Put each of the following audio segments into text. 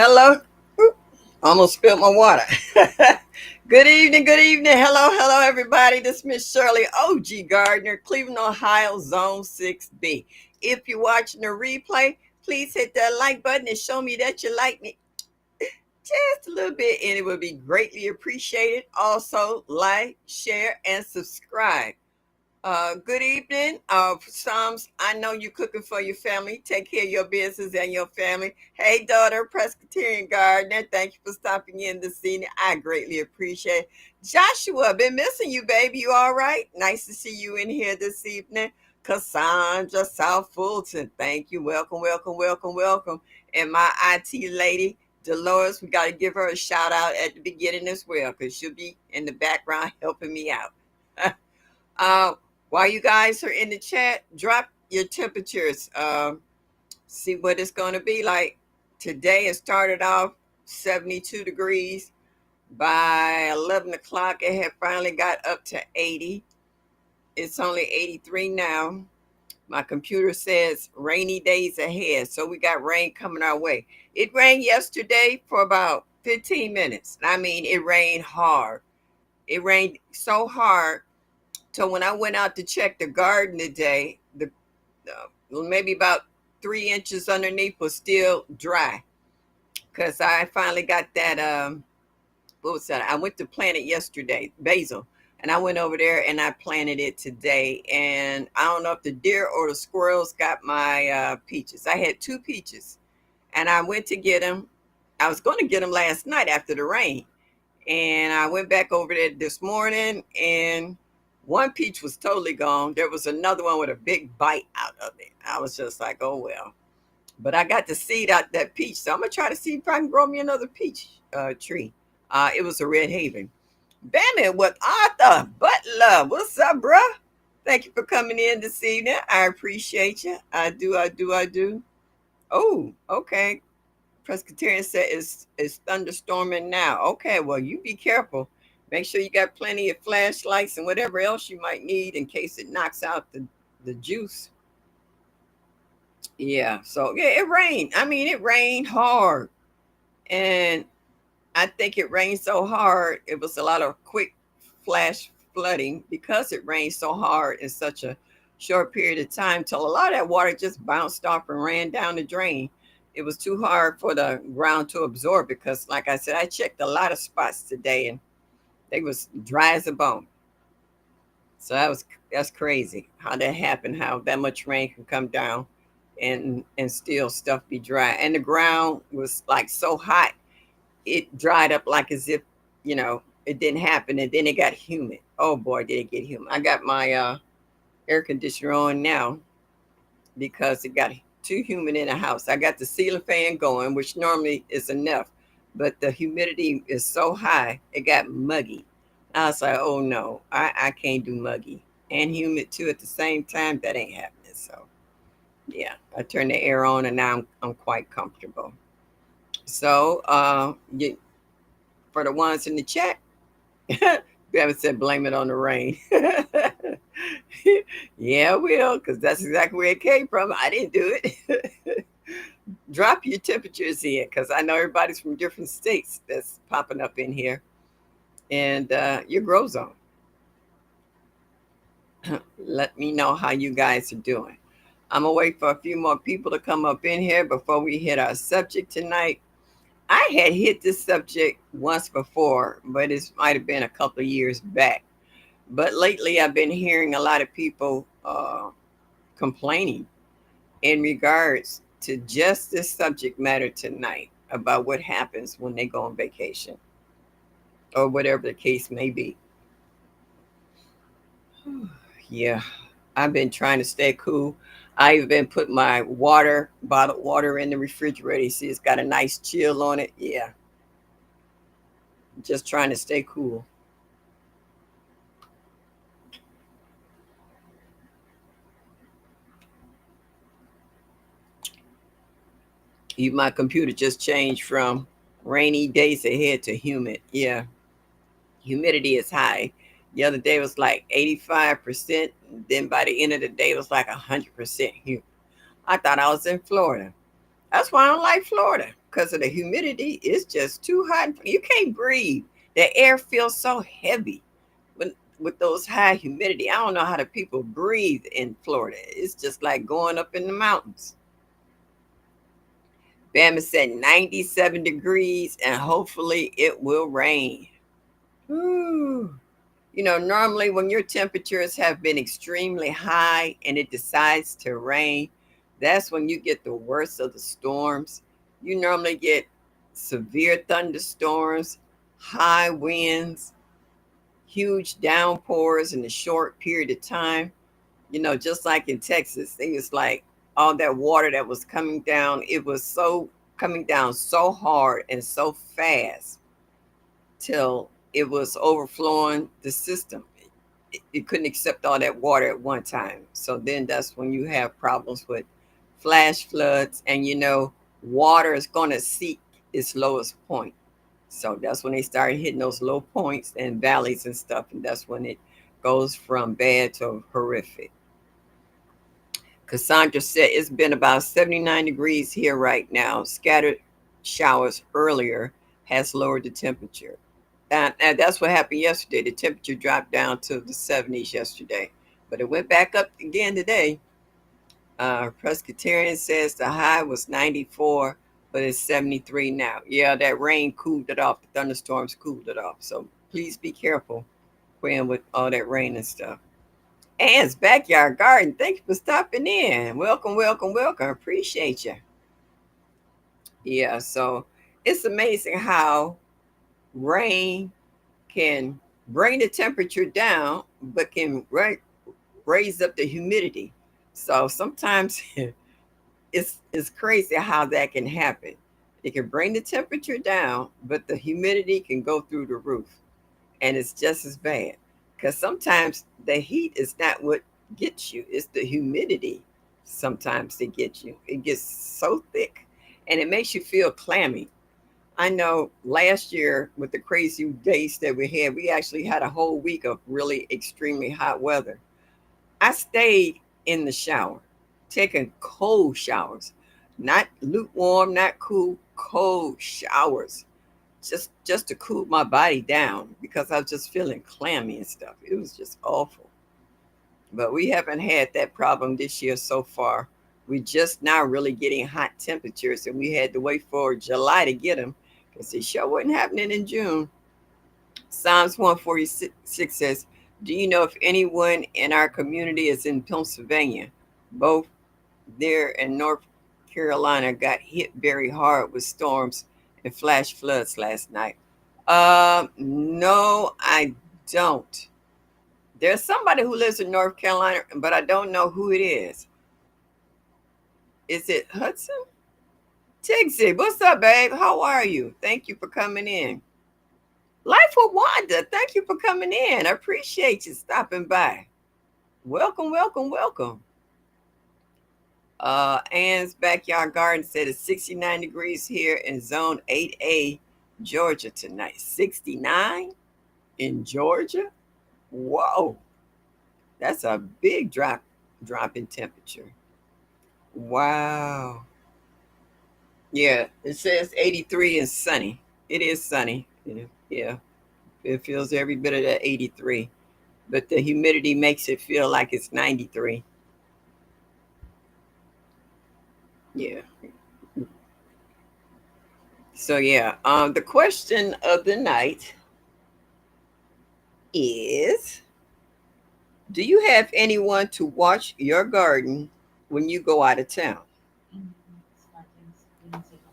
Hello. Oop, almost spilled my water. Good evening, good evening. Hello, hello, everybody. This is Miss Shirley O.G. Gardner, Cleveland, Ohio, Zone 6B. If you're watching the replay, please hit that like button and show me that you like me just a little bit, and it would be greatly appreciated. Also, like, share, and subscribe. Good evening. Psalms, I know you're cooking for your family. Take care of your business and your family. Hey, daughter, Presbyterian Gardener. Thank you for stopping in this evening. I greatly appreciate it. Joshua, been missing you, baby. You all right? Nice to see you in here this evening. Cassandra South Fulton. Thank you. Welcome, welcome, welcome, welcome. And my IT lady, Dolores, we got to give her a shout out at the beginning as well because she'll be in the background helping me out. uh, while you guys are in the chat, drop your temperatures. See what it's going to be like. Today it started off 72 degrees. By 11 o'clock, it had finally got up to 80. It's only 83 now. My computer says rainy days ahead. So we got rain coming our way. It rained yesterday for about 15 minutes. I mean, it rained hard. It rained so hard. So when I went out to check the garden today, maybe about 3 inches underneath was still dry because I finally got that. What was that? I went to plant it yesterday, basil, and I went over there and I planted it today. And I don't know if the deer or the squirrels got my peaches. I had two peaches, and I went to get them. I was going to get them last night after the rain, and I went back over there this morning, and one peach was totally gone. There was another one with a big bite out of it. I was just like, oh well. But I got to seed out that peach, so I'm gonna try to see if I can grow me another peach tree. It was a red haven. Bammy with Arthur Butler. What's up, bruh? Thank you for coming in this evening. I appreciate you. I do. I do. I do. Oh, okay. Presbyterian said it's thunderstorming now. Okay, well you be careful. Make sure you got plenty of flashlights and whatever else you might need in case it knocks out the juice. Yeah, so yeah, it rained. I mean, it rained hard. And I think it rained so hard, it was a lot of quick flash flooding because it rained so hard in such a short period of time till a lot of that water just bounced off and ran down the drain. It was too hard for the ground to absorb because, like I said, I checked a lot of spots today and they was dry as a bone. So that's crazy how that happened, how that much rain can come down and still stuff be dry. And the ground was like so hot it dried up like as if it didn't happen, and then it got humid. Oh boy, did it get humid. I got my air conditioner on now because it got too humid in the house. I got the ceiling fan going, which normally is enough, but the humidity is so high it got muggy. I was like, oh no, I can't do muggy and humid too at the same time. That ain't happening. So yeah, I turned the air on and now I'm quite comfortable. So for the ones in the chat, Bevan said, blame it on the rain. Yeah, I will, because that's exactly where it came from. I didn't do it. Drop your temperatures in, because I know everybody's from different states that's popping up in here. And your grow zone. Let me know how you guys are doing. I'm going to wait for a few more people to come up in here before we hit our subject tonight. I had hit this subject once before, but it might have been a couple of years back. But lately, I've been hearing a lot of people complaining in regards to just this subject matter tonight about what happens when they go on vacation or whatever the case may be. Yeah, I've been trying to stay cool. I even put my bottled water in the refrigerator. You see, it's got a nice chill on it. Yeah, just trying to stay cool. My computer just changed from rainy days ahead to humid. Yeah, humidity is high. The other day was like 85%. Then by the end of the day, it was like 100% humid. I thought I was in Florida. That's why I don't like Florida. because of the humidity. It's just too hot. You can't breathe. The air feels so heavy with those high humidity. I don't know how the people breathe in Florida. It's just like going up in the mountains. Bama said 97 degrees and hopefully it will rain. Ooh. Normally when your temperatures have been extremely high and it decides to rain, that's when you get the worst of the storms. You normally get severe thunderstorms, high winds, huge downpours in a short period of time. Just like in Texas, it was like all that water that was coming down, it was so coming down so hard and so fast till it was overflowing the system. It couldn't accept all that water at one time. So then that's when you have problems with flash floods, and water is going to seek its lowest point. So that's when they started hitting those low points and valleys and stuff, and that's when it goes from bad to horrific. Cassandra said it's been about 79 degrees here right now. Scattered showers earlier has lowered the temperature. And that's what happened yesterday. The temperature dropped down to the 70s yesterday, but it went back up again today. Presbyterian says the high was 94, but it's 73 now. Yeah, that rain cooled it off. The thunderstorms cooled it off. So please be careful playing with all that rain and stuff. Ann's Backyard Garden. Thank you for stopping in. Welcome, welcome, welcome. Appreciate you. Yeah, so it's amazing how rain can bring the temperature down, but can raise up the humidity. So sometimes it's crazy how that can happen. It can bring the temperature down, but the humidity can go through the roof, and it's just as bad. Because sometimes the heat is not what gets you; it's the humidity. Sometimes that gets you. It gets so thick, and it makes you feel clammy. I know last year with the crazy days that we had, we actually had a whole week of really extremely hot weather. I stayed in the shower, taking cold showers, not lukewarm, not cool, cold showers, just to cool my body down because I was just feeling clammy and stuff. It was just awful. But we haven't had that problem this year so far. We're just now really getting hot temperatures, and we had to wait for July to get them because it sure wasn't happening in June. Psalms 146 says, do you know if anyone in our community is in Pennsylvania? Both there and North Carolina got hit very hard with storms and flash floods last night. No, I don't. There's somebody who lives in North Carolina, but I don't know who it is. Is it Hudson? Tigsy, what's up, babe? How are you? Thank you for coming in. Life with Wanda, thank you for coming in. I appreciate you stopping by. Welcome, welcome, welcome. Ann's Backyard Garden said it's 69 degrees here in Zone 8A, Georgia tonight. 69 in Georgia? Whoa, that's a big drop in temperature. Wow. Yeah, it says 83 and sunny. It is sunny. Yeah, it feels every bit of that 83, but the humidity makes it feel like it's 93. Yeah. So yeah, the question of the night is: do you have anyone to watch your garden when you go out of town?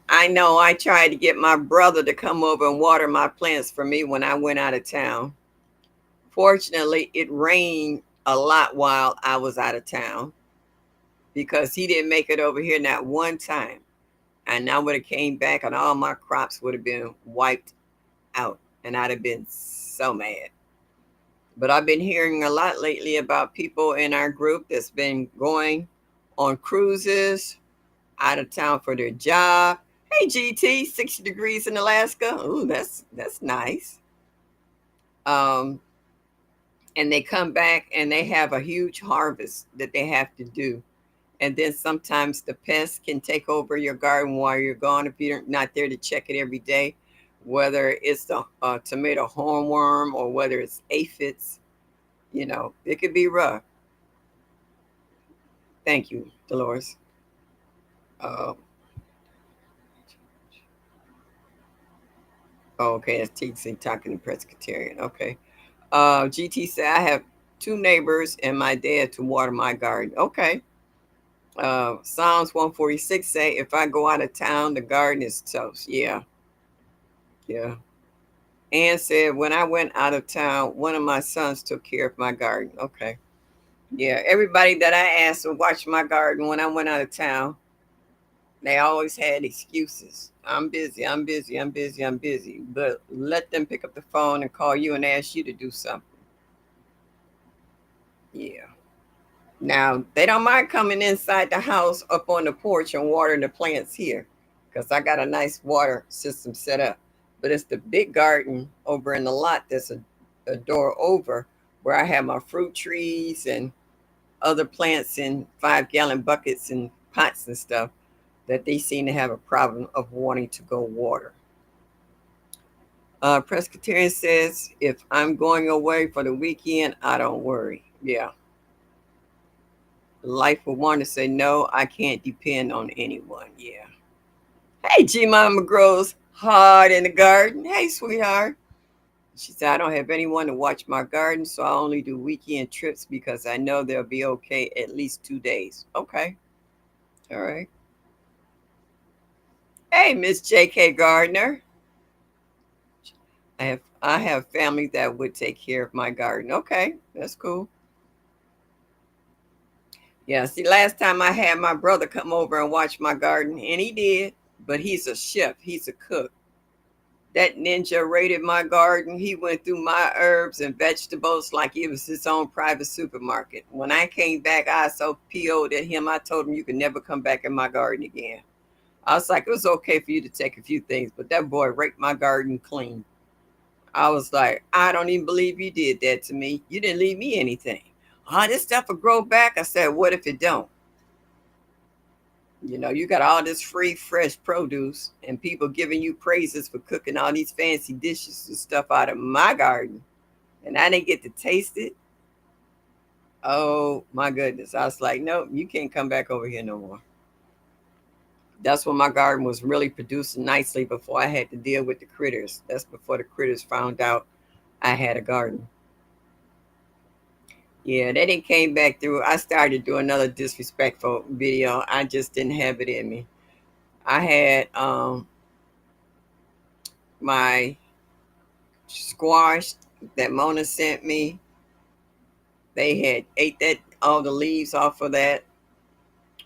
I know I tried to get my brother to come over and water my plants for me when I went out of town. Fortunately, it rained a lot while I was out of town because he didn't make it over here not one time. And I would have came back and all my crops would have been wiped out, and I'd have been so mad. But I've been hearing a lot lately about people in our group that's been going on cruises out of town for their job. Hey GT, 60 degrees in Alaska. Ooh, that's nice. Um, and they come back and they have a huge harvest that they have to do. And then sometimes the pests can take over your garden while you're gone if you're not there to check it every day, whether it's the tomato hornworm or whether it's aphids. It could be rough. Thank you, Dolores. Uh, okay, that's TC talking to Presbyterian. Okay. GT said, I have two neighbors and my dad to water my garden. Okay. Psalms 146 say, if I go out of town, the garden is toast. Yeah. Yeah. Ann said, when I went out of town, one of my sons took care of my garden. Okay. Yeah. Everybody that I asked to watch my garden when I went out of town, they always had excuses. I'm busy. I'm busy. I'm busy. I'm busy. But let them pick up the phone and call you and ask you to do something. Yeah. Now, they don't mind coming inside the house up on the porch and watering the plants here because I got a nice water system set up. But it's the big garden over in the lot that's a door over where I have my fruit trees and other plants in 5-gallon buckets and pots and stuff that they seem to have a problem of wanting to go water. Presbyterian says, if I'm going away for the weekend, I don't worry. Yeah. Life will want to say, no, I can't depend on anyone. Yeah. Hey, G Mama grows hard in the garden. Hey, sweetheart. She said, I don't have anyone to watch my garden, so I only do weekend trips because I know they'll be okay at least 2 days. Okay. All right. Hey, Miss J.K. Gardner. I have family that would take care of my garden. Okay, that's cool. Yeah, see, last time I had my brother come over and watch my garden, and he did, but he's a chef, he's a cook. That ninja raided my garden. He went through my herbs and vegetables like it was his own private supermarket. When I came back, I so PO'd at him, I told him, you can never come back in my garden again. I was like, it was okay for you to take a few things, but that boy raked my garden clean. I was like, I don't even believe you did that to me. You didn't leave me anything. Oh, this stuff will grow back. I said, what if it don't? You got all this free, fresh produce and people giving you praises for cooking all these fancy dishes and stuff out of my garden. And I didn't get to taste it. Oh my goodness. I was like, nope, you can't come back over here no more. That's when my garden was really producing nicely before I had to deal with the critters. That's before the critters found out I had a garden. Yeah, they didn't came back through. I started doing another disrespectful video. I just didn't have it in me. I had my squash that Mona sent me. They had ate that all the leaves off of that.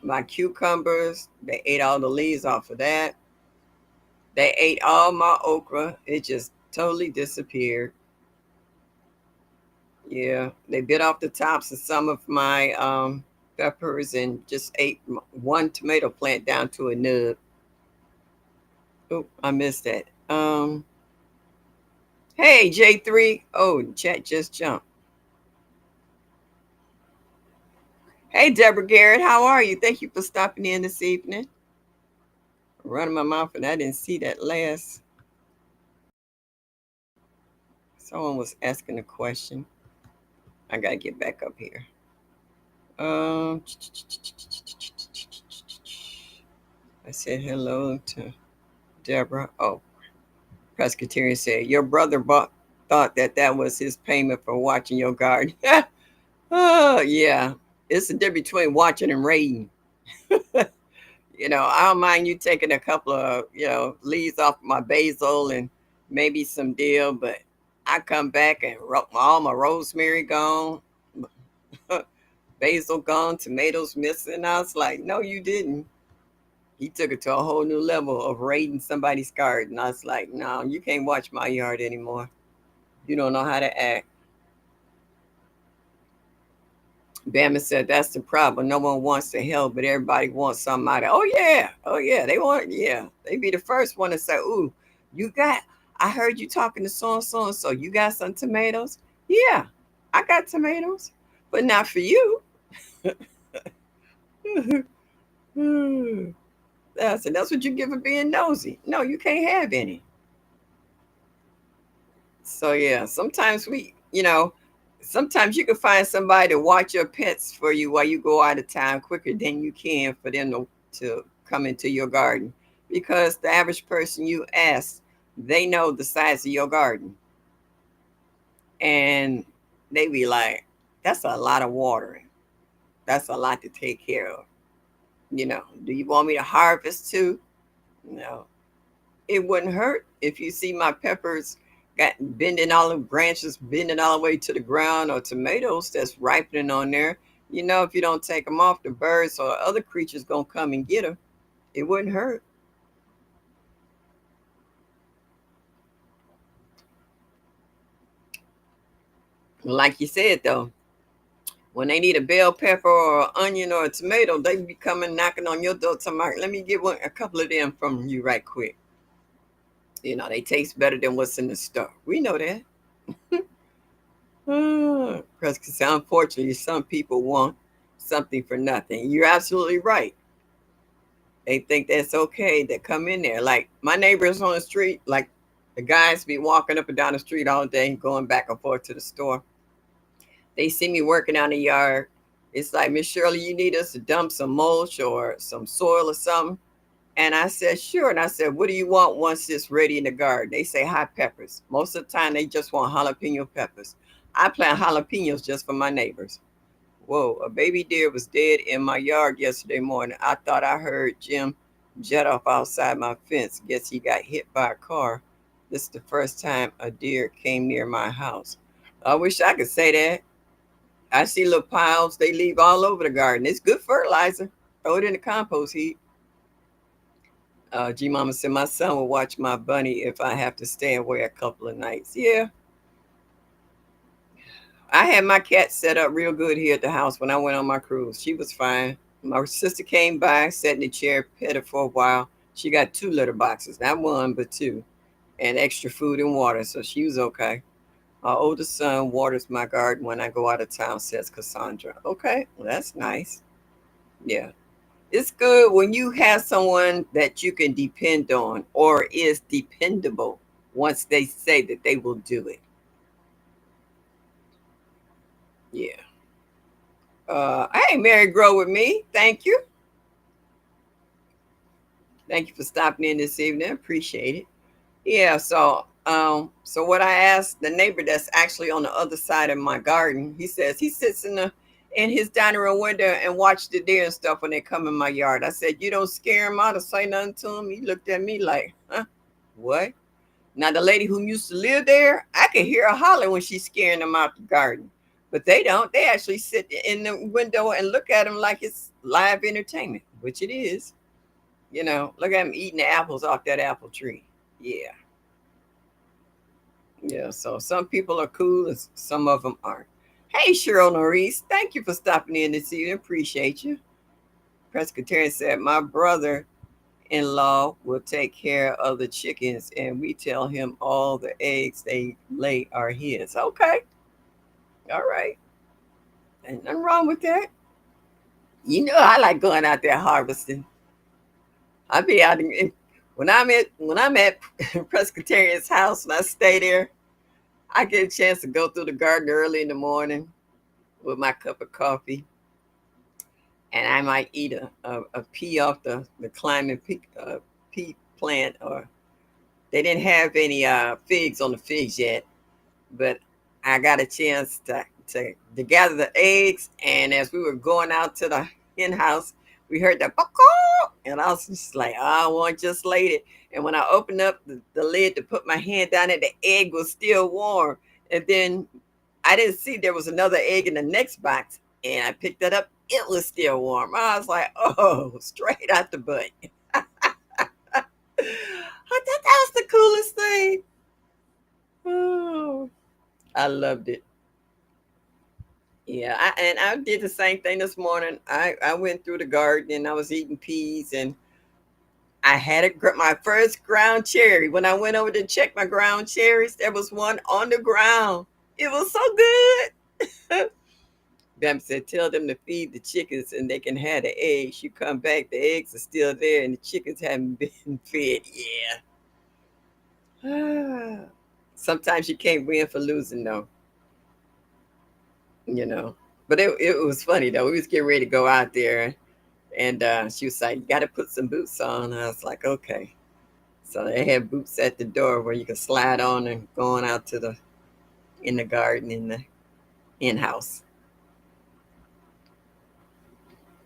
My cucumbers, they ate all the leaves off of that. They ate all my okra. It just totally disappeared. Yeah, they bit off the tops of some of my peppers and just ate one tomato plant down to a nub. Oh, I missed that. Hey, J3. Oh, chat just jumped. Hey, Deborah Garrett, how are you? Thank you for stopping in this evening. Running my mouth, and I didn't see that last. Someone was asking a question. I gotta get back up here. Um, I said hello to Deborah. Oh, Presbyterian said your brother thought that was his payment for watching your garden. Oh yeah, it's the difference between watching and raiding. I don't mind you taking a couple of, leaves off my basil and maybe some dill, but I come back and all my rosemary gone, basil gone, tomatoes missing. I was like, no, you didn't. He took it to a whole new level of raiding somebody's garden. I was like, no, you can't watch my yard anymore. You don't know how to act. Bama said that's the problem. No one wants to help, but everybody wants somebody. Oh yeah, they want, yeah. They be the first one to say, "Ooh, you got." I heard you talking to so and so and so. You got some tomatoes? Yeah, I got tomatoes, but not for you. That's what you get for being nosy. No, you can't have any. So yeah, sometimes sometimes you can find somebody to watch your pets for you while you go out of town quicker than you can for them to come into your garden. Because the average person you ask, they know the size of your garden. And they be like, that's a lot of watering. That's a lot to take care of. Do you want me to harvest too? No. It wouldn't hurt if you see my peppers got bending all the branches, bending all the way to the ground, or tomatoes that's ripening on there. If you don't take them off, the birds or other creatures gonna come and get them. It wouldn't hurt. Like you said though, when they need a bell pepper or an onion or a tomato, they be coming knocking on your door talking about, let me get a couple of them from you right quick. They taste better than what's in the store. We know that. Because unfortunately, some people want something for nothing. You're absolutely right. They think that's okay to come in there. Like my neighbors on the street, like the guys be walking up and down the street all day, going back and forth to the store. They see me working out in the yard. It's like, Miss Shirley, you need us to dump some mulch or some soil or something. And I said, sure. And I said, what do you want once it's ready in the garden? They say hot peppers. Most of the time, they just want jalapeno peppers. I plant jalapenos just for my neighbors. Whoa, a baby deer was dead in my yard yesterday morning. I thought I heard Jim jet off outside my fence. Guess he got hit by a car. This is the first time a deer came near my house. I wish I could say that. I see little piles they leave all over the garden. It's good fertilizer. Throw it in the compost heap. G Mama said my son will watch my bunny if I have to stay away a couple of nights. Yeah, I had my cat set up real good here at the house when I went on my cruise. She was fine. My sister came by, sat in the chair, pet her for a while. She got two litter boxes, not one, but two, and extra food and water, so she was okay. Our oldest son waters my garden when I go out of town, says Cassandra. Okay, well, that's nice. Yeah. It's good when you have someone that you can depend on or is dependable once they say that they will do it. Yeah. Hey, Mary, grow with me. Thank you. Thank you for stopping in this evening. Appreciate it. Yeah. So what I asked the neighbor that's actually on the other side of my garden, he says he sits in his dining room window and watch the deer and stuff when they come in my yard. I said, you don't scare him out or say nothing to him. He looked at me like, huh? What? Now the lady who used to live there, I could hear her holler when she's scaring them out the garden. But they don't. They actually sit in the window and look at them like it's live entertainment, which it is. Look at them eating the apples off that apple tree. Yeah, yeah. So some people are cool and some of them aren't. Hey, Cheryl Norris, thank you for stopping in this evening. Appreciate you. Presbyterian said, my brother in law will take care of the chickens and we tell him all the eggs they lay are his. Okay. All right. Ain't nothing wrong with that. I like going out there harvesting. I be out when I'm at Presbyterian's house and I stay there, I get a chance to go through the garden early in the morning with my cup of coffee. And I might eat a pea off the climbing pea plant, or they didn't have any figs on the figs yet, but I got a chance to gather the eggs. And as we were going out to the hen house, we heard that "Caw-caw," and I was just like, oh, one just laid it. And when I opened up the lid to put my hand down it, the egg was still warm. And then I didn't see there was another egg in the next box, and I picked that up. It was still warm. I was like, oh, straight out the butt. I thought that was the coolest thing. Oh, I loved it. Yeah, and I did the same thing this morning. I went through the garden and I was eating peas, and I had my first ground cherry. When I went over to check my ground cherries, there was one on the ground. It was so good. Bam said, tell them to feed the chickens and they can have the eggs. You come back, the eggs are still there and the chickens haven't been fed. Yeah. Sometimes you can't win for losing, though, you know. But it was funny, though. We was getting ready to go out there, and she was like, you got to put some boots on. I was like, okay. So they had boots at the door where you can slide on and going out to the in the garden in the in house.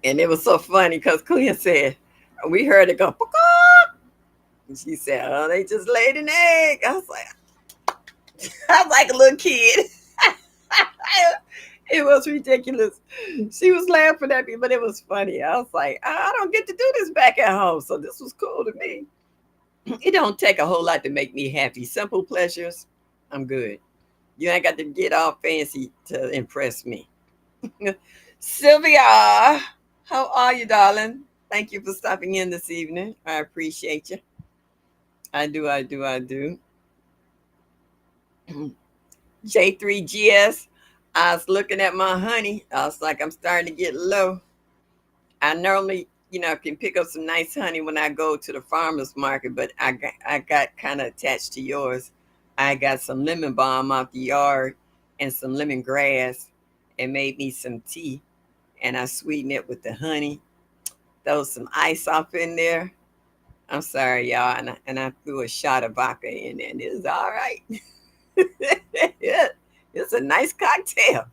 And it was so funny because Queen said, we heard it go, "Paka!" And she said, oh, they just laid an egg. I was like a little kid. It was ridiculous. She was laughing at me, but it was funny. I was like, I don't get to do this back at home. So this was cool to me. It don't take a whole lot to make me happy. Simple pleasures, I'm good. You ain't got to get all fancy to impress me. Sylvia, how are you, darling? Thank you for stopping in this evening. I appreciate you. I do, I do, I do. J3GS, I was looking at my honey. I was like, I'm starting to get low. I normally, can pick up some nice honey when I go to the farmer's market, but I got kind of attached to yours. I got some lemon balm out the yard and some lemongrass and made me some tea, and I sweetened it with the honey. Throw some ice off in there. I'm sorry, y'all, and I threw a shot of vodka in there, and it was all right. Yeah, it's a nice cocktail.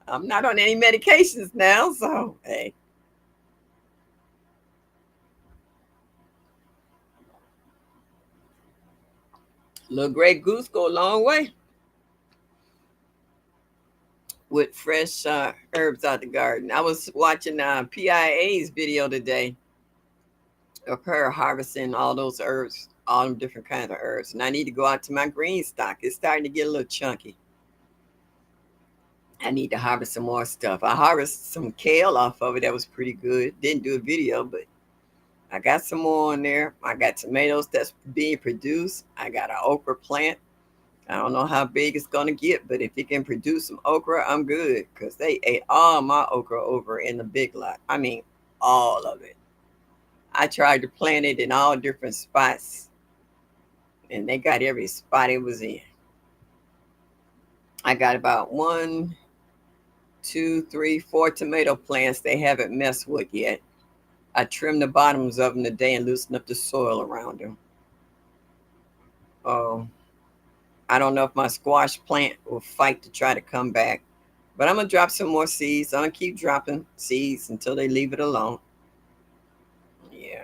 I'm not on any medications now, so hey. Little Grey Goose go a long way with fresh herbs out the garden. I was watching PIA's video today of her harvesting all those herbs, all them different kinds of herbs. And I need to go out to my green stock. It's starting to get a little chunky. I need to harvest some more stuff. I harvested some kale off of it. That was pretty good. Didn't do a video, but I got some more on there. I got tomatoes that's being produced. I got an okra plant. I don't know how big it's gonna get, but if it can produce some okra, I'm good. Cause they ate all my okra over in the big lot. I mean, all of it. I tried to plant it in all different spots, and they got every spot it was in. I got about one, two, three, four tomato plants they haven't messed with yet. I trimmed the bottoms of them today and loosened up the soil around them. Um, I don't know if my squash plant will fight to try to come back, but I'm gonna drop some more seeds. I'm gonna keep dropping seeds until they leave it alone. Yeah,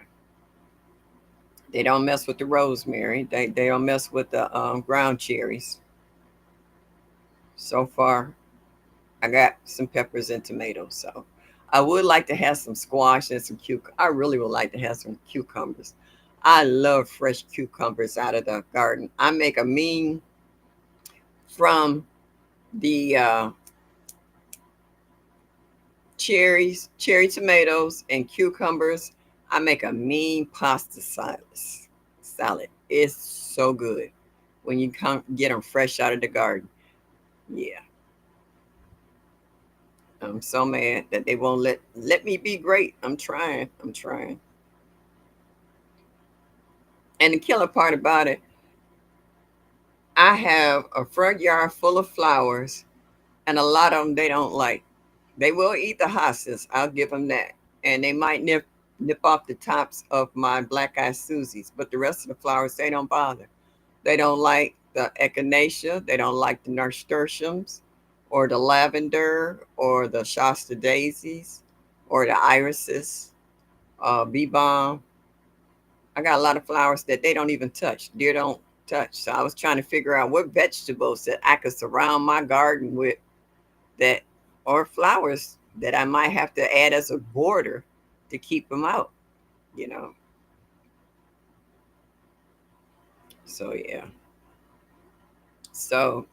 they don't mess with the rosemary. They don't mess with the ground cherries. So far, I got some peppers and tomatoes. So I would like to have some squash and some cucumber. I really would like to have some cucumbers. I love fresh cucumbers out of the garden. I make a mean from the cherries, cherry tomatoes, and cucumbers. I make a mean pasta salad. Salad. It's so good when you come get them fresh out of the garden. Yeah, I'm so mad that they won't let me be great. I'm trying. I'm trying. And the killer part about it, I have a front yard full of flowers, and a lot of them they don't like. They will eat the hostas. I'll give them that, and they might nip off the tops of my black eyed Susies, but the rest of the flowers they don't bother. They don't like the echinacea. They don't like the nasturtiums, or the lavender, or the Shasta daisies, or the irises, bee balm. I got a lot of flowers that they don't even touch. Deer don't touch. So I was trying to figure out what vegetables that I could surround my garden with that, or flowers that I might have to add as a border to keep them out, you know. So yeah. So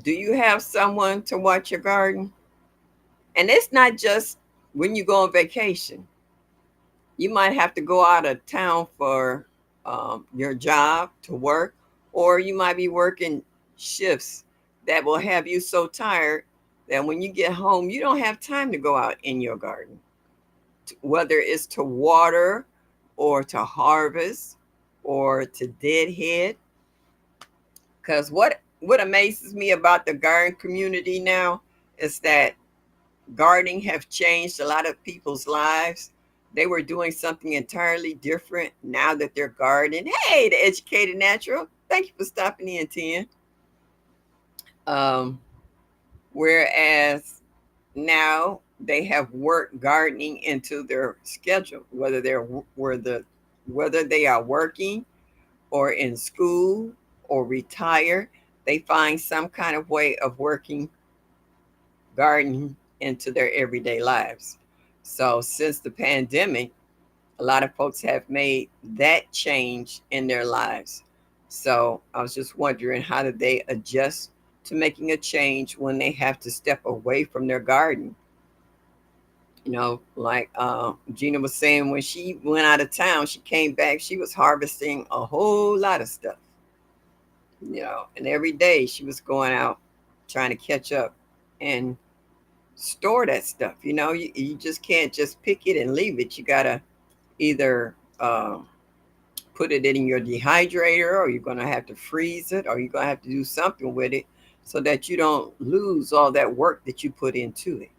do you have someone to watch your garden? And it's not just when you go on vacation. You might have to go out of town for your job to work, or you might be working shifts that will have you so tired that when you get home, you don't have time to go out in your garden, whether it's to water or to harvest or to deadhead. Because what amazes me about the garden community now is that gardening have changed a lot of people's lives. They were doing something entirely different now that they're gardening. Hey, the educated natural. Thank you for stopping in, Ten. Um, Whereas now they have work gardening into their schedule, whether they are working or in school or retired, they find some kind of way of working gardening into their everyday lives. So since the pandemic, a lot of folks have made that change in their lives. So I was just wondering, how did they adjust to making a change when they have to step away from their garden? Like Gina was saying, when she went out of town, she came back, she was harvesting a whole lot of stuff, and every day she was going out trying to catch up and store that stuff. You just can't just pick it and leave it. You got to either put it in your dehydrator, or you're going to have to freeze it, or you're going to have to do something with it so that you don't lose all that work that you put into it.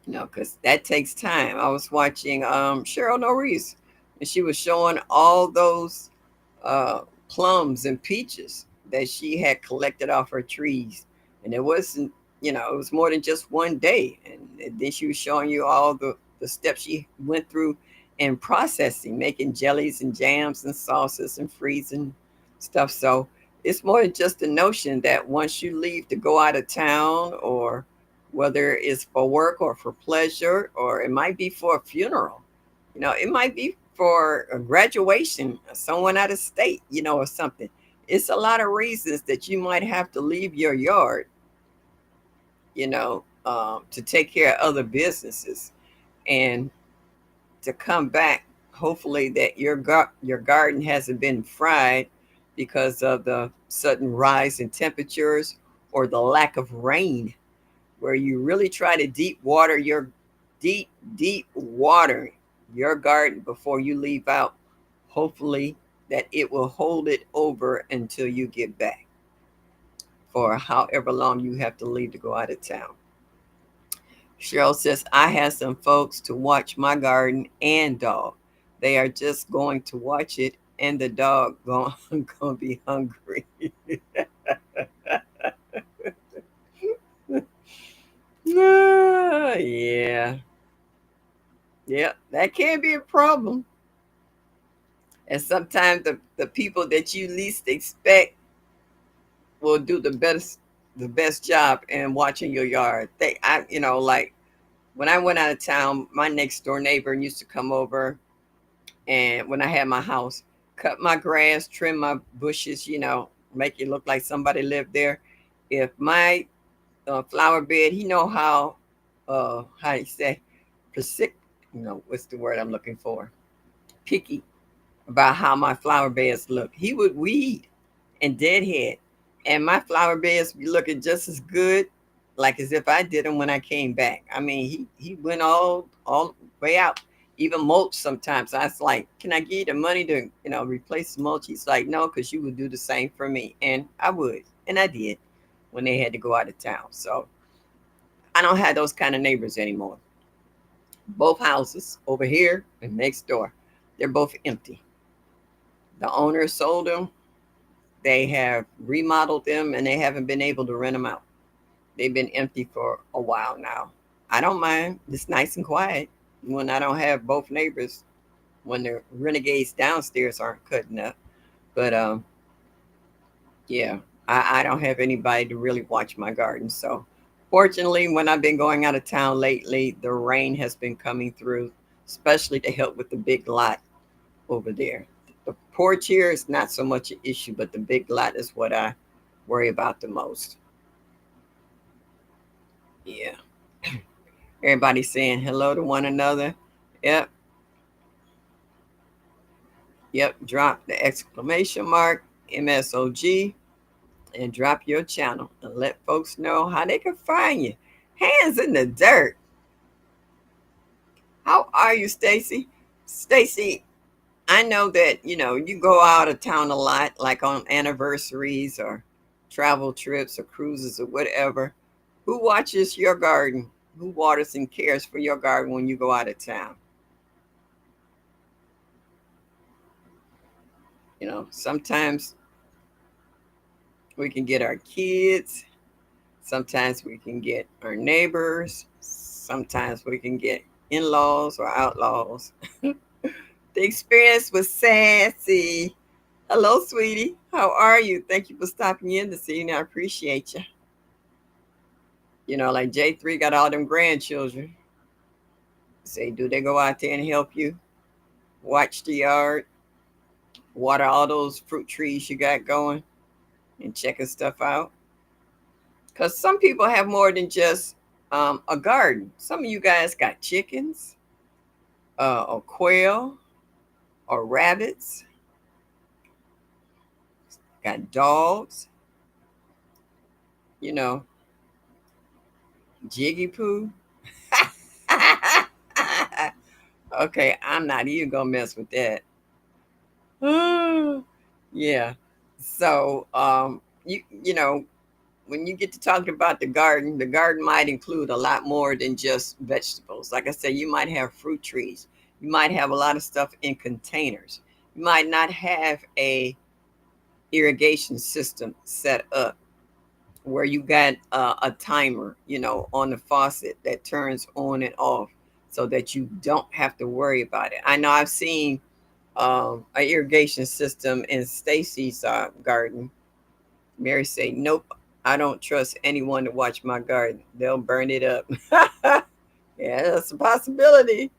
Because that takes time. I was watching Cheryl Norris, and she was showing all those uh, plums and peaches that she had collected off her trees. And it wasn't, it was more than just one day. And then she was showing you all the steps she went through in processing, making jellies and jams and sauces and freezing stuff. So it's more than just the notion that once you leave to go out of town, or whether it's for work or for pleasure, or it might be for a funeral, it might be for a graduation, someone out of state, or something. It's a lot of reasons that you might have to leave your yard, to take care of other businesses and to come back. Hopefully that your garden hasn't been fried because of the sudden rise in temperatures or the lack of rain, where you really try to deep deep water your garden before you leave out, hopefully that it will hold it over until you get back, for however long you have to leave to go out of town. Cheryl says, I have some folks to watch my garden and dog. They are just going to watch it, and the dog going to be hungry. Yeah. Yeah, that can be a problem. And sometimes the people that you least expect will do the best job in watching your yard. Like when I went out of town, my next door neighbor used to come over, and when I had my house, cut my grass, trim my bushes, make it look like somebody lived there. If my flower bed, he know how you say, persic, what's the word I'm looking for? Picky about how my flower beds look. He would weed and deadhead, and my flower beds be looking just as good, like as if I did them when I came back. I mean, he went all way out, even mulch sometimes. I was like, "Can I give you the money to replace the mulch?" He's like, "No, because you would do the same for me," and I would, and I did when they had to go out of town. So I don't have those kind of neighbors anymore. Both houses over here and next door, they're both empty. The owner sold them. They have remodeled them, and they haven't been able to rent them out. They've been empty for a while now. I don't mind. It's nice and quiet when I don't have both neighbors, when the renegades downstairs aren't cutting up. But yeah, I don't have anybody to really watch my garden. So fortunately, when I've been going out of town lately, the rain has been coming through, especially to help with the big lot over there. The porch here is not so much an issue, but the big lot is what I worry about the most. Yeah. Everybody saying hello to one another. Yep. Yep. Drop the exclamation mark. MSOG. and drop your channel and let folks know how they can find you. Hands in the dirt. How are you, Stacy? Stacy, I know that you go out of town a lot, like on anniversaries or travel trips or cruises or whatever. Who watches your garden? Who waters and cares for your garden when you go out of town? Sometimes we can get our kids, sometimes we can get our neighbors, sometimes we can get in laws or outlaws. The experience was sassy. Hello, sweetie. How are you? Thank you for stopping in this evening. I appreciate you. Like J3 got all them grandchildren. Say, do they go out there and help you watch the yard, water all those fruit trees you got going, and checking stuff out? Because some people have more than just a garden. Some of you guys got chickens, or quail, or rabbits, got dogs, you know, Jiggy Poo. Okay, I'm not even gonna mess with that. Yeah. So, when you get to talking about the garden might include a lot more than just vegetables. Like I said, you might have fruit trees. You might have a lot of stuff in containers. You might not have a irrigation system set up where you got a timer, on the faucet that turns on and off so that you don't have to worry about it. I know I've seen an irrigation system in Stacy's garden. Mary said, "Nope, I don't trust anyone to watch my garden. They'll burn it up." Yeah, that's a possibility.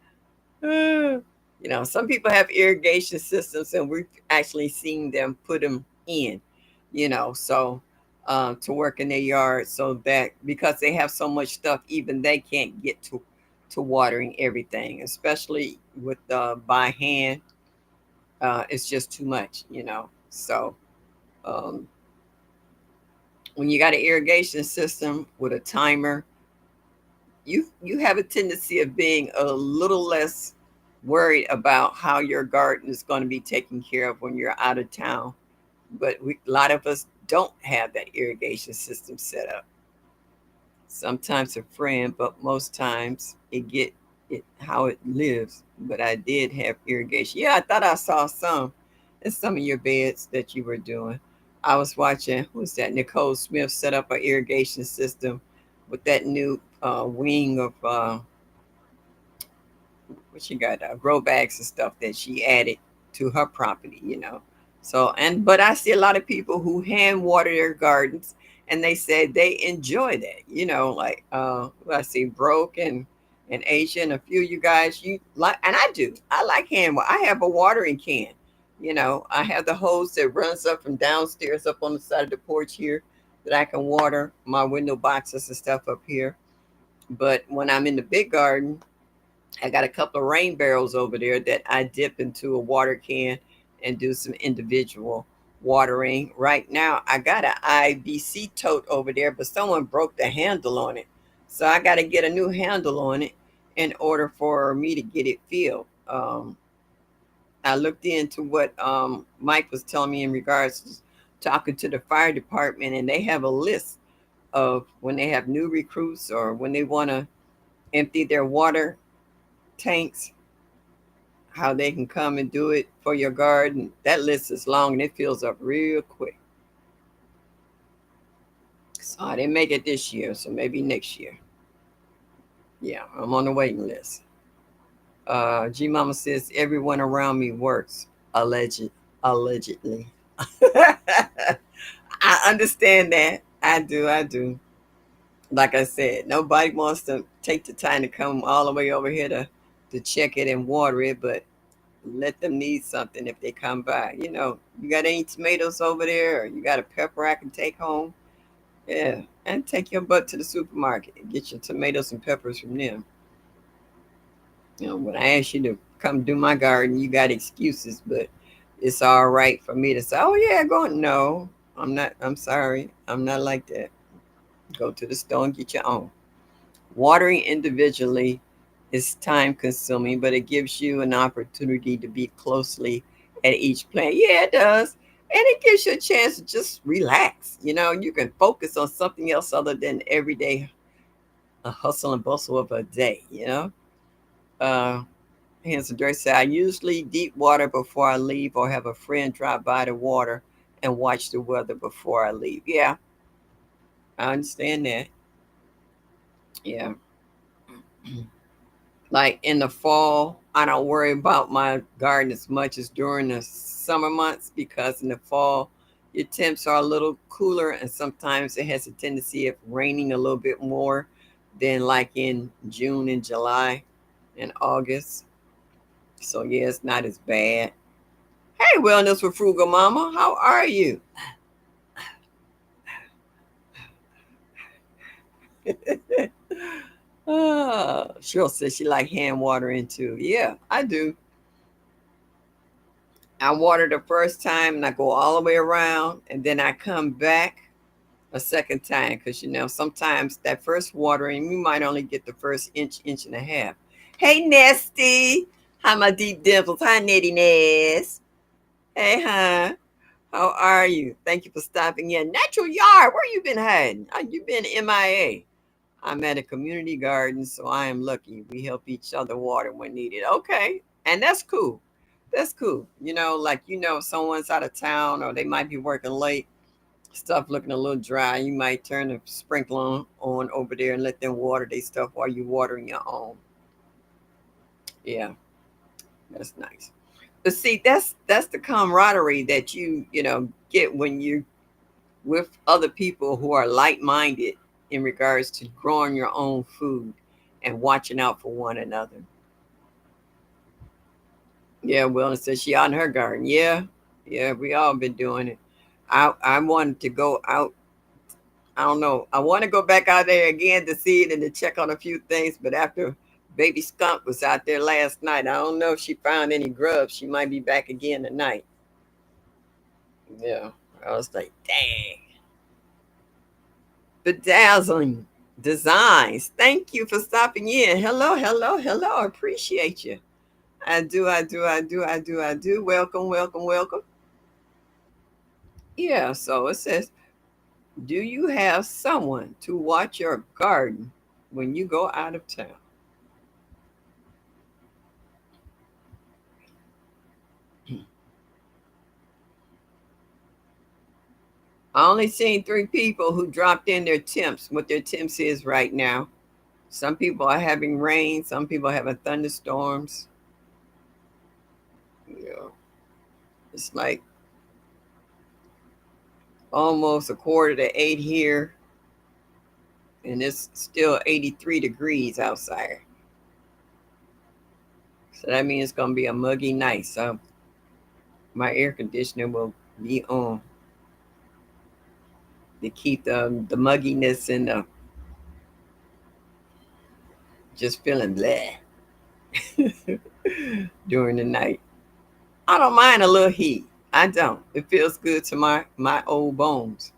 Some people have irrigation systems, and we've actually seen them put them in, so to work in their yard, so that because they have so much stuff, even they can't get to watering everything, especially with by hand. It's just too much, So um, when you got an irrigation system with a timer, you have a tendency of being a little less worried about how your garden is going to be taken care of when you're out of town. But a lot of us don't have that irrigation system set up. Sometimes a friend, but most times it get it how it lives. But I did have irrigation. Yeah, I thought I saw some in some of your beds that you were doing. I was watching, who's that? Nicole Smith set up an irrigation system with that new wing of what she got, grow bags and stuff that she added to her property. So, but I see a lot of people who hand water their gardens, and they say they enjoy that. Like I see Broke and Asia and a few of you guys, you like, and I do. I like hand water. I have a watering can. I have the hose that runs up from downstairs up on the side of the porch here that I can water my window boxes and stuff up here. But when I'm in the big garden, I got a couple of rain barrels over there that I dip into a water can and do some individual watering. Right now, I got an IBC tote over there, but someone broke the handle on it. So I got to get a new handle on it in order for me to get it filled. I looked into what Mike was telling me in regards to talking to the fire department, and they have a list of when they have new recruits or when they want to empty their water tanks, how they can come and do it for your garden. That list is long and it fills up real quick. So I didn't make it this year, so maybe next year. Yeah, I'm on the waiting list. G Mama says everyone around me works. Allegedly. I understand that. I do. Like I said, nobody wants to take the time to come all the way over here to check it and water it, but let them need something if they come by. You got any tomatoes over there, or you got a pepper I can take home? Yeah, and take your butt to the supermarket and get your tomatoes and peppers from them. When I ask you to come do my garden, you got excuses, but it's all right for me to say, "Oh yeah, go." No, I'm sorry. I'm not like that. Go to the store and get your own. Watering individually is time consuming, but it gives you an opportunity to be closely at each plant. Yeah, it does. And it gives you a chance to just relax. You can focus on something else other than everyday hustle and bustle of a day. Uh, Hands and Dirt said, I usually deep water before I leave or have a friend drop by to water and watch the weather before I leave. Yeah, I understand that. Yeah. Like in the fall, I don't worry about my garden as much as during the summer months because in the fall, your temps are a little cooler and sometimes it has a tendency of raining a little bit more than like in June and July and August. So, yeah, it's not as bad. Hey, Wellness with Frugal Mama, how are you? Cheryl says she like hand watering too. Yeah, I do. I water the first time and I go all the way around and then I come back a second time because sometimes that first watering you might only get the first inch and a half. Hey Nesty, hi my deep dimples, hi Nettiness. Hey huh, how are you? Thank you for stopping in. Natural Yard, where you been hiding? You been MIA? I'm at a community garden, so I am lucky. We help each other water when needed. Okay, and that's cool. That's cool. Like if someone's out of town or they might be working late, stuff looking a little dry, you might turn the sprinkler on over there and let them water their stuff while you watering your own. Yeah, that's nice. But see, that's the camaraderie that you get when you with other people who are like-minded in regards to growing your own food and watching out for one another. Yeah, Wellness says she out in her garden. Yeah, yeah, we all been doing it. I wanted to go out. I don't know. I want to go back out there again to see it and to check on a few things. But after Baby Skunk was out there last night, I don't know if she found any grubs. She might be back again tonight. Yeah, I was like, dang. Bedazzling Designs. Thank you for stopping in. Hello, hello, hello. I appreciate you. I do, I do, I do, I do, I do. Welcome, welcome, welcome. Yeah, so it says, do you have someone to watch your garden when you go out of town? I only seen three people who dropped in their temps, what their temps is right now. Some people are having rain, some people are having thunderstorms. Yeah, it's like almost a quarter to 8 here, and it's still 83 degrees outside. So that means it's gonna be a muggy night. So my air conditioner will be on to keep the mugginess and just feeling bleh during the night. I don't mind a little heat. I don't. It feels good to my old bones.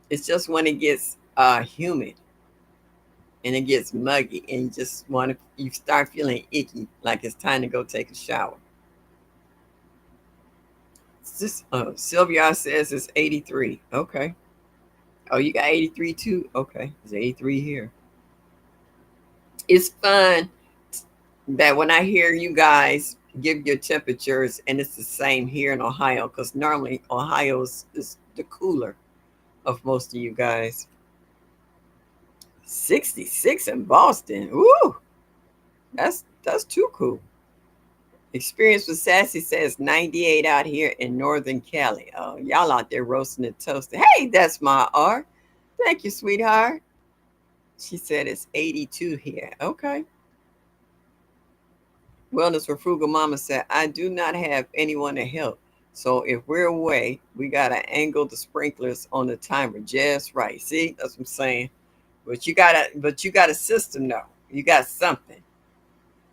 It's just when it gets humid and it gets muggy and you start feeling icky, like it's time to go take a shower. It's just Sylvia says it's 83. Okay. Oh, you got 83 too? Okay. It's 83 here. It's fun that when I hear you guys give your temperatures and it's the same here in Ohio, because normally Ohio is the cooler of most of you guys. 66 in Boston. Ooh, that's too cool. Experience with Sassy says 98 out here in Northern Cali. Oh, y'all out there roasting and toasting. Hey, that's my art. Thank you, sweetheart. She said it's 82 here. Okay. Wellness for Frugal Mama said, I do not have anyone to help. So if we're away, we gotta angle the sprinklers on the timer just right. See, that's what I'm saying. But you got a system though. You got something.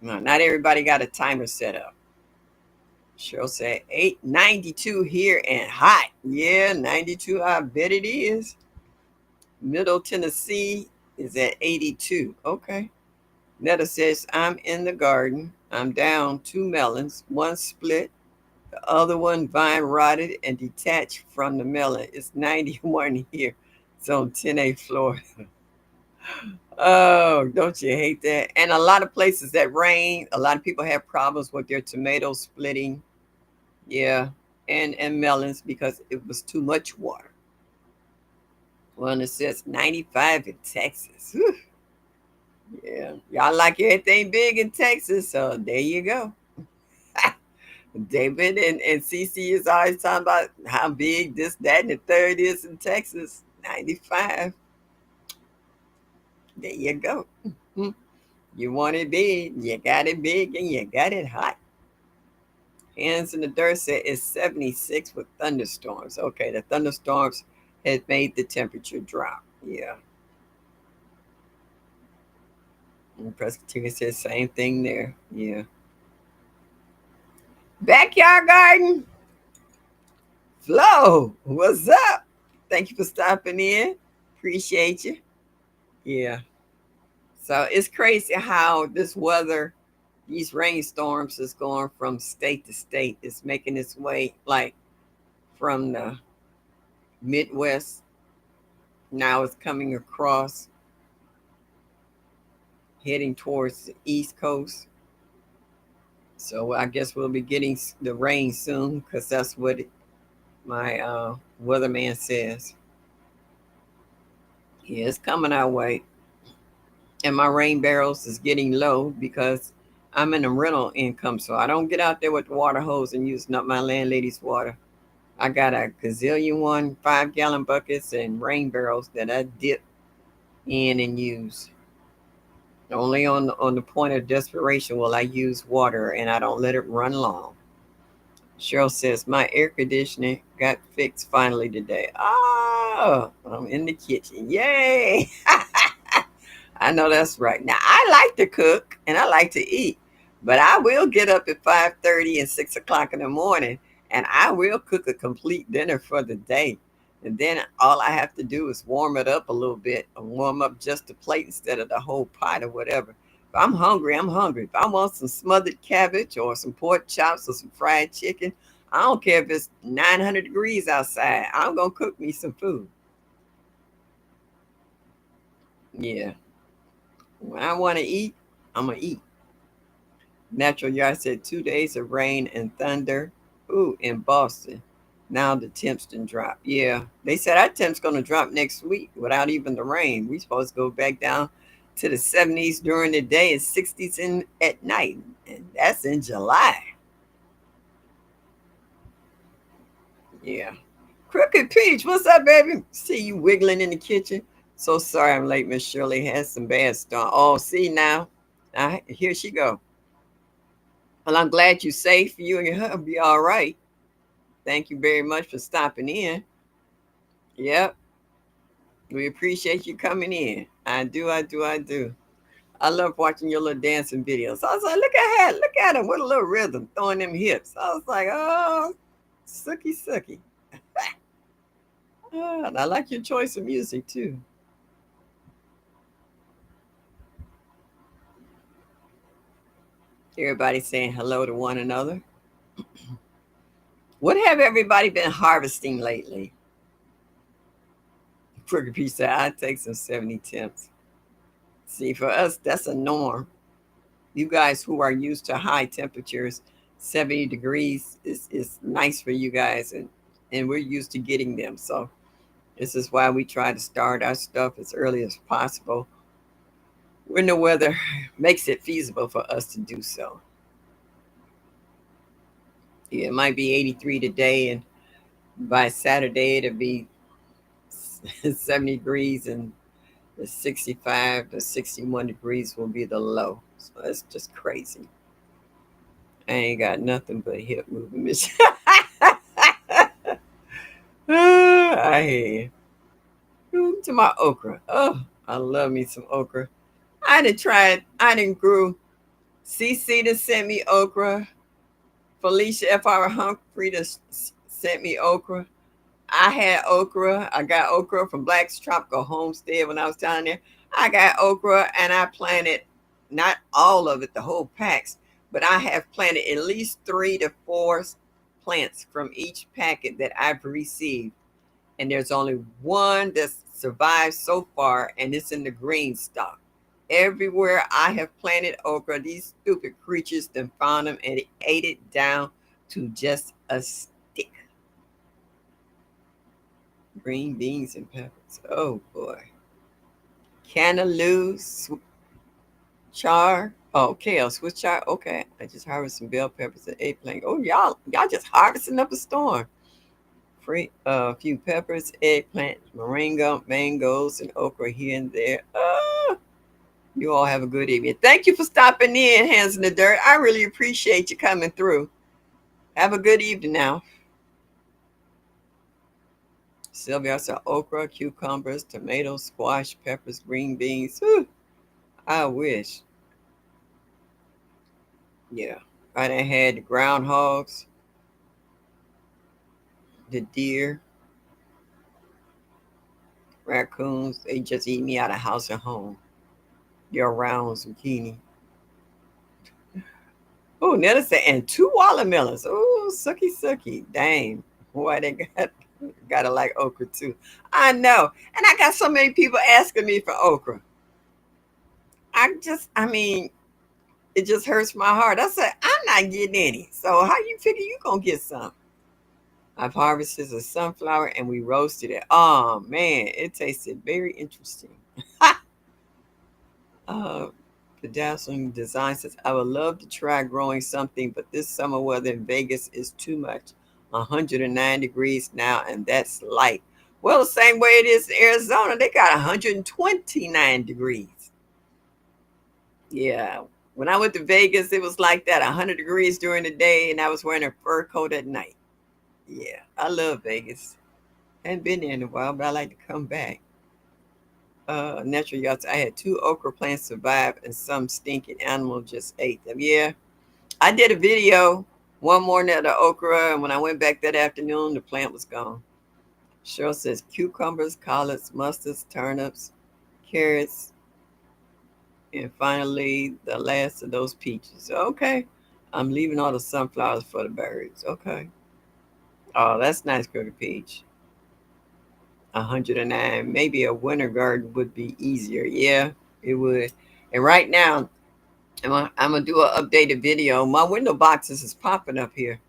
No, not everybody got a timer set up. Cheryl said 892 here and hot. Yeah, 92. I bet it is. Middle Tennessee is at 82. Okay. Netta says, I'm in the garden. I'm down two melons, one split, the other one vine rotted and detached from the melon. It's 91 here. It's on 10A Florida. Oh, don't you hate that? And a lot of places that rain, a lot of people have problems with their tomatoes splitting. Yeah. And melons because it was too much water. Well, and it says 95 in Texas. Whew. Yeah. Y'all like everything big in Texas, so there you go. David and Cece is always talking about how big this, that, and the third is in Texas. 95. There you go. Mhm. You want it big, you got it big, and you got it hot. Hands in the dirt said it's 76 with thunderstorms. Okay, the thunderstorms has made the temperature drop. Yeah. And Presbyterian said same thing there. Yeah. Backyard garden. Flo, what's up? Thank you for stopping in. Appreciate you. Yeah. So it's crazy how this weather, these rainstorms is going from state to state. It's making its way like from the Midwest. Now it's coming across, heading towards the East Coast. So I guess we'll be getting the rain soon because that's what my weatherman says. Yeah, it's coming our way. And my rain barrels is getting low because I'm in a rental income. So I don't get out there with the water hose and using up my landlady's water. I got a gazillion 5-gallon buckets and rain barrels that I dip in and use. Only on the point of desperation will I use water and I don't let it run long. Cheryl says, my air conditioning got fixed finally today. Oh, I'm in the kitchen. Yay! I know that's right. Now I like to cook and I like to eat, but I will get up at 5:30 and 6 o'clock in the morning, and I will cook a complete dinner for the day. And then all I have to do is warm it up a little bit, and warm up just the plate instead of the whole pot or whatever. If I'm hungry, I'm hungry. If I want some smothered cabbage or some pork chops or some fried chicken, I don't care if it's 900 degrees outside. I'm gonna cook me some food. Yeah, when I want to eat, I'm gonna eat. Natural Yard said 2 days of rain and thunder. Ooh, in Boston. Now the temps didn't drop. Yeah, they said our temps gonna drop next week without even the rain. We supposed to go back down to the 70s during the day and 60s at night, and that's in July. Yeah. Crooked Peach, what's up, baby? See you wiggling in the kitchen. So sorry I'm late, Miss Shirley has some bad stuff. Oh, see now. Here she go. Well, I'm glad you're safe. You and your hubby be all right. Thank you very much for stopping in. Yep, we appreciate you coming in. I do, I do, I do. I love watching your little dancing videos. I was like, look at him with a little rhythm, throwing them hips. I was like, oh, sucky, sucky. Oh, and I like your choice of music too. Everybody saying hello to one another. What have everybody been harvesting lately? Crooked Peach said, I take some 70 temps. See, for us, that's a norm. You guys who are used to high temperatures, 70 degrees is nice for you guys, and we're used to getting them. So this is why we try to start our stuff as early as possible when the weather makes it feasible for us to do so. Yeah, it might be 83 today, and by Saturday it'll be 70 degrees, and the 65 to 61 degrees will be the low. So that's just crazy. I ain't got nothing but hip movement. I hear you. To my okra. Oh, I love me some okra. I didn't try it. I didn't grew. CC to send me okra. Felicia F.R. Humphrey sent me okra. I had okra. I got okra from Black's Tropical Homestead when I was down there. I got okra and I planted not all of it, the whole packs, but I have planted at least 3 to 4 plants from each packet that I've received. And there's only one that's survived so far, and it's in the green stalk. Everywhere I have planted okra, these stupid creatures then found them and ate it down to just a stick. Green beans and peppers. Oh boy. Cantaloupe, char. Oh, kale, Swiss chard. Okay, I just harvested some bell peppers and eggplant. Oh, y'all just harvesting up a storm. Free a few peppers, eggplant, moringa, mangoes, and okra here and there. You all have a good evening. Thank you for stopping in, Hands in the Dirt. I really appreciate you coming through. Have a good evening now. Sylvia said okra, cucumbers, tomatoes, squash, peppers, green beans. Whew, I wish. Yeah. I done had the groundhogs, the deer, raccoons. They just eat me out of house and home. They're around zucchini. Oh, Netta said, and 2 watermelons. Oh, sucky, sucky. Dang. Boy, they gotta like okra too. I know. And I got so many people asking me for okra. I mean, it just hurts my heart. I said, I'm not getting any. So how you figure you gonna get some? I've harvested a sunflower and we roasted it. Oh man, it tasted very interesting. uh, the Dazzling Design says, I would love to try growing something, but this summer weather in Vegas is too much. 109 degrees now, and that's light. Well, the same way it is in Arizona, they got 129 degrees. Yeah. When I went to Vegas, it was like that 100 degrees during the day, and I was wearing a fur coat at night. Yeah, I love Vegas. I haven't been there in a while, but I like to come back. Natural yachts. I had 2 okra plants survive, and some stinking animal just ate them. Yeah, I did a video one morning of the okra, and when I went back that afternoon, the plant was gone. Cheryl says cucumbers, collards, mustards, turnips, carrots, and finally the last of those peaches. Okay, I'm leaving all the sunflowers for the birds. Okay. Oh, that's nice, Crooked Peach. 109. Maybe a winter garden would be easier. Yeah, it would. And right now, I'm gonna do an updated video. My window boxes is popping up here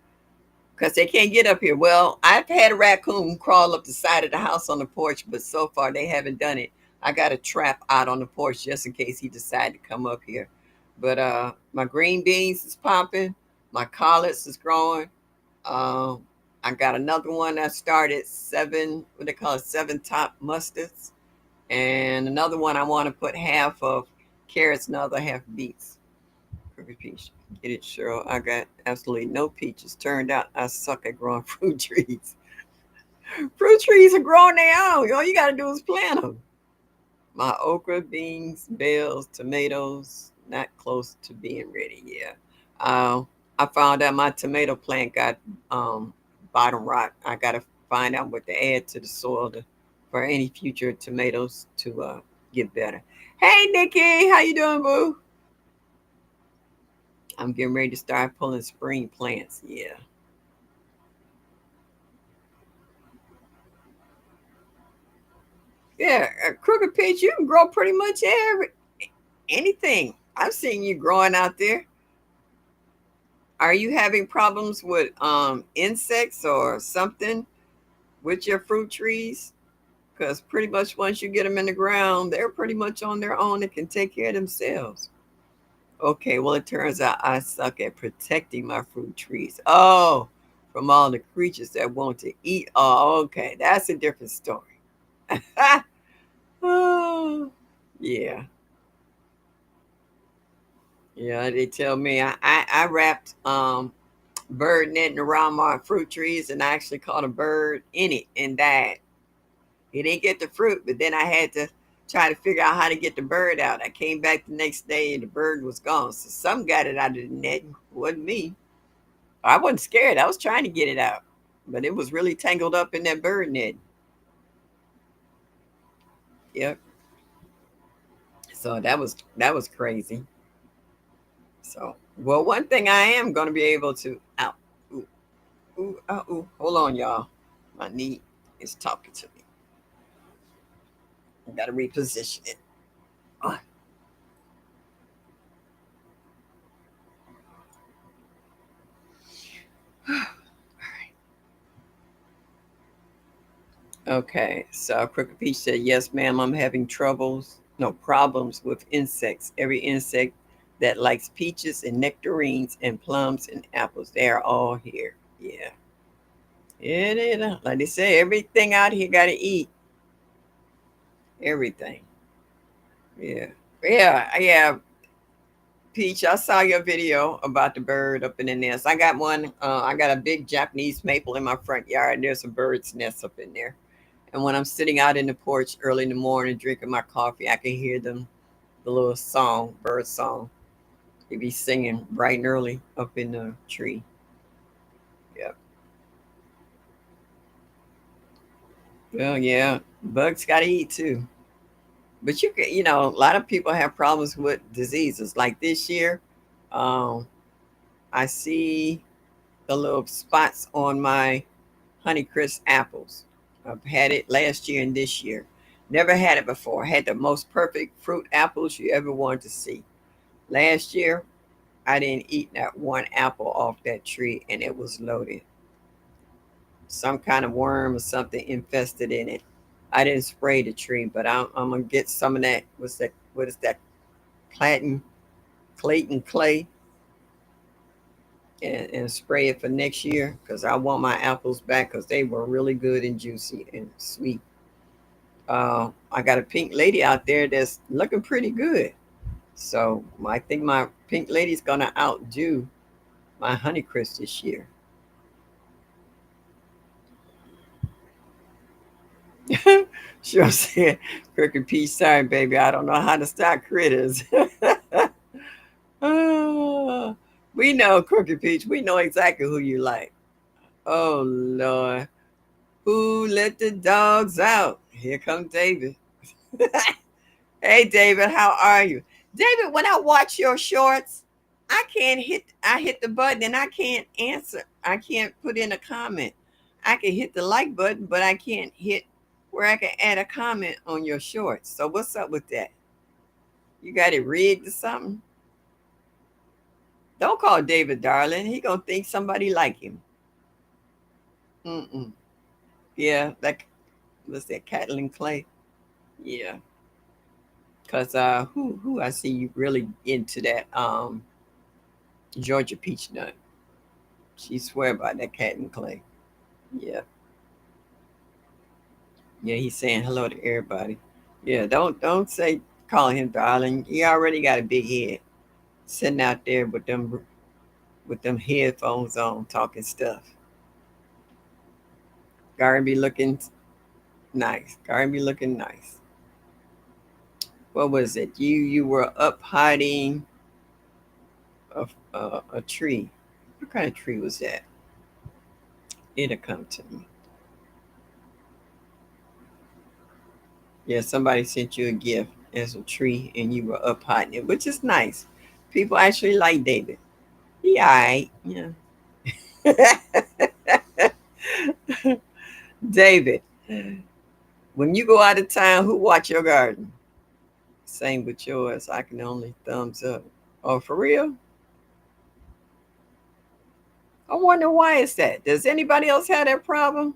because they can't get up here. Well, I've had a raccoon crawl up the side of the house on the porch, but so far they haven't done it. I got a trap out on the porch just in case he decided to come up here. But my green beans is popping. My collards is growing. Um, I got another one that started 7. What they call it, 7 top mustards, and another one I want to put half of carrots and the other half beets. Perfect peach. Get it, Cheryl. I got absolutely no peaches. Turned out I suck at growing fruit trees. Fruit trees are growing their own. All you got to do is plant them. My okra, beans, bells, tomatoes, not close to being ready yet. I found out my tomato plant got bottom rot. I got to find out what to add to the soil for any future tomatoes to get better. Hey, Nikki, how you doing, boo? I'm getting ready to start pulling spring plants. Yeah. Yeah, Crooked Peach, you can grow pretty much anything. I've seen you growing out there. Are you having problems with insects or something with your fruit trees? Because pretty much once you get them in the ground, they're pretty much on their own and can take care of themselves. Okay, well, it turns out I suck at protecting my fruit trees. Oh, from all the creatures that want to eat. Oh, okay, that's a different story. Oh, yeah. Yeah, they tell me I wrapped bird netting around my fruit trees and I actually caught a bird in it and died. He didn't get the fruit, but then I had to try to figure out how to get the bird out. I came back the next day and the bird was gone. So some got it out of the net. It wasn't me. I wasn't scared. I was trying to get it out, but it was really tangled up in that bird net. Yep. So that was crazy. So, well, one thing I am going to be able to out. Ooh, ooh, ooh. Hold on, y'all. My knee is talking to me. I got to reposition it. Oh, okay. So Crooked Peach said, "Yes, ma'am. I'm having troubles, no problems with insects. Every insect that likes peaches and nectarines and plums and apples, they are all here. Yeah, it is. Like they say, everything out here got to eat everything. Yeah, yeah. Peach, I saw your video about the bird up in the nest. I got one. I got a big Japanese maple in my front yard. And there's a bird's nest up in there. And when I'm sitting out in the porch early in the morning drinking my coffee, I can hear them, the little song, bird song. They be singing bright and early up in the tree. Yeah. Well, yeah. Bugs got to eat too. But a lot of people have problems with diseases. Like this year, um, I see the little spots on my Honeycrisp apples. I've had it last year and this year. Never had it before. Had the most perfect fruit apples you ever wanted to see. Last year, I didn't eat that one apple off that tree and it was loaded. Some kind of worm or something infested in it. I didn't spray the tree, but I'm gonna get some of that. What's that? What is that? Clayton clay, and spray it for next year because I want my apples back because they were really good and juicy and sweet. I got a pink lady out there that's looking pretty good. So I think my pink lady's gonna outdo my Honeycrisp this year. Sure said, Crooked Peach, sorry, baby. I don't know how to stop critters. Oh, we know, Crooked Peach. We know exactly who you like. Oh, Lord. Who let the dogs out? Here comes David. Hey David, how are you? David, when I watch your shorts, I hit the button and I can't answer. I can't put in a comment. I can hit the like button, but I can't hit where I can add a comment on your shorts. So what's up with that? You got it rigged or something? Don't call David darling. He gonna think somebody like him. Mm-mm. Yeah, that was that Catlin Clay. Yeah. Cause who I see you really into that Georgia peach nut. She swear by that cat and clay. Yeah. Yeah, he's saying hello to everybody. Yeah, don't say call him darling. He already got a big head. Sitting out there with them headphones on talking stuff. Garden be looking nice. Garden be looking nice. What was it? You were up hiding a tree. What kind of tree was that? It'll come to me. Yeah, somebody sent you a gift as a tree and you were up hiding it, which is nice. People actually like David. He all right, yeah. David, when you go out of town, who watch your garden? Same with yours. I can only thumbs up. Oh, for real? I wonder why is that. Does anybody else have that problem?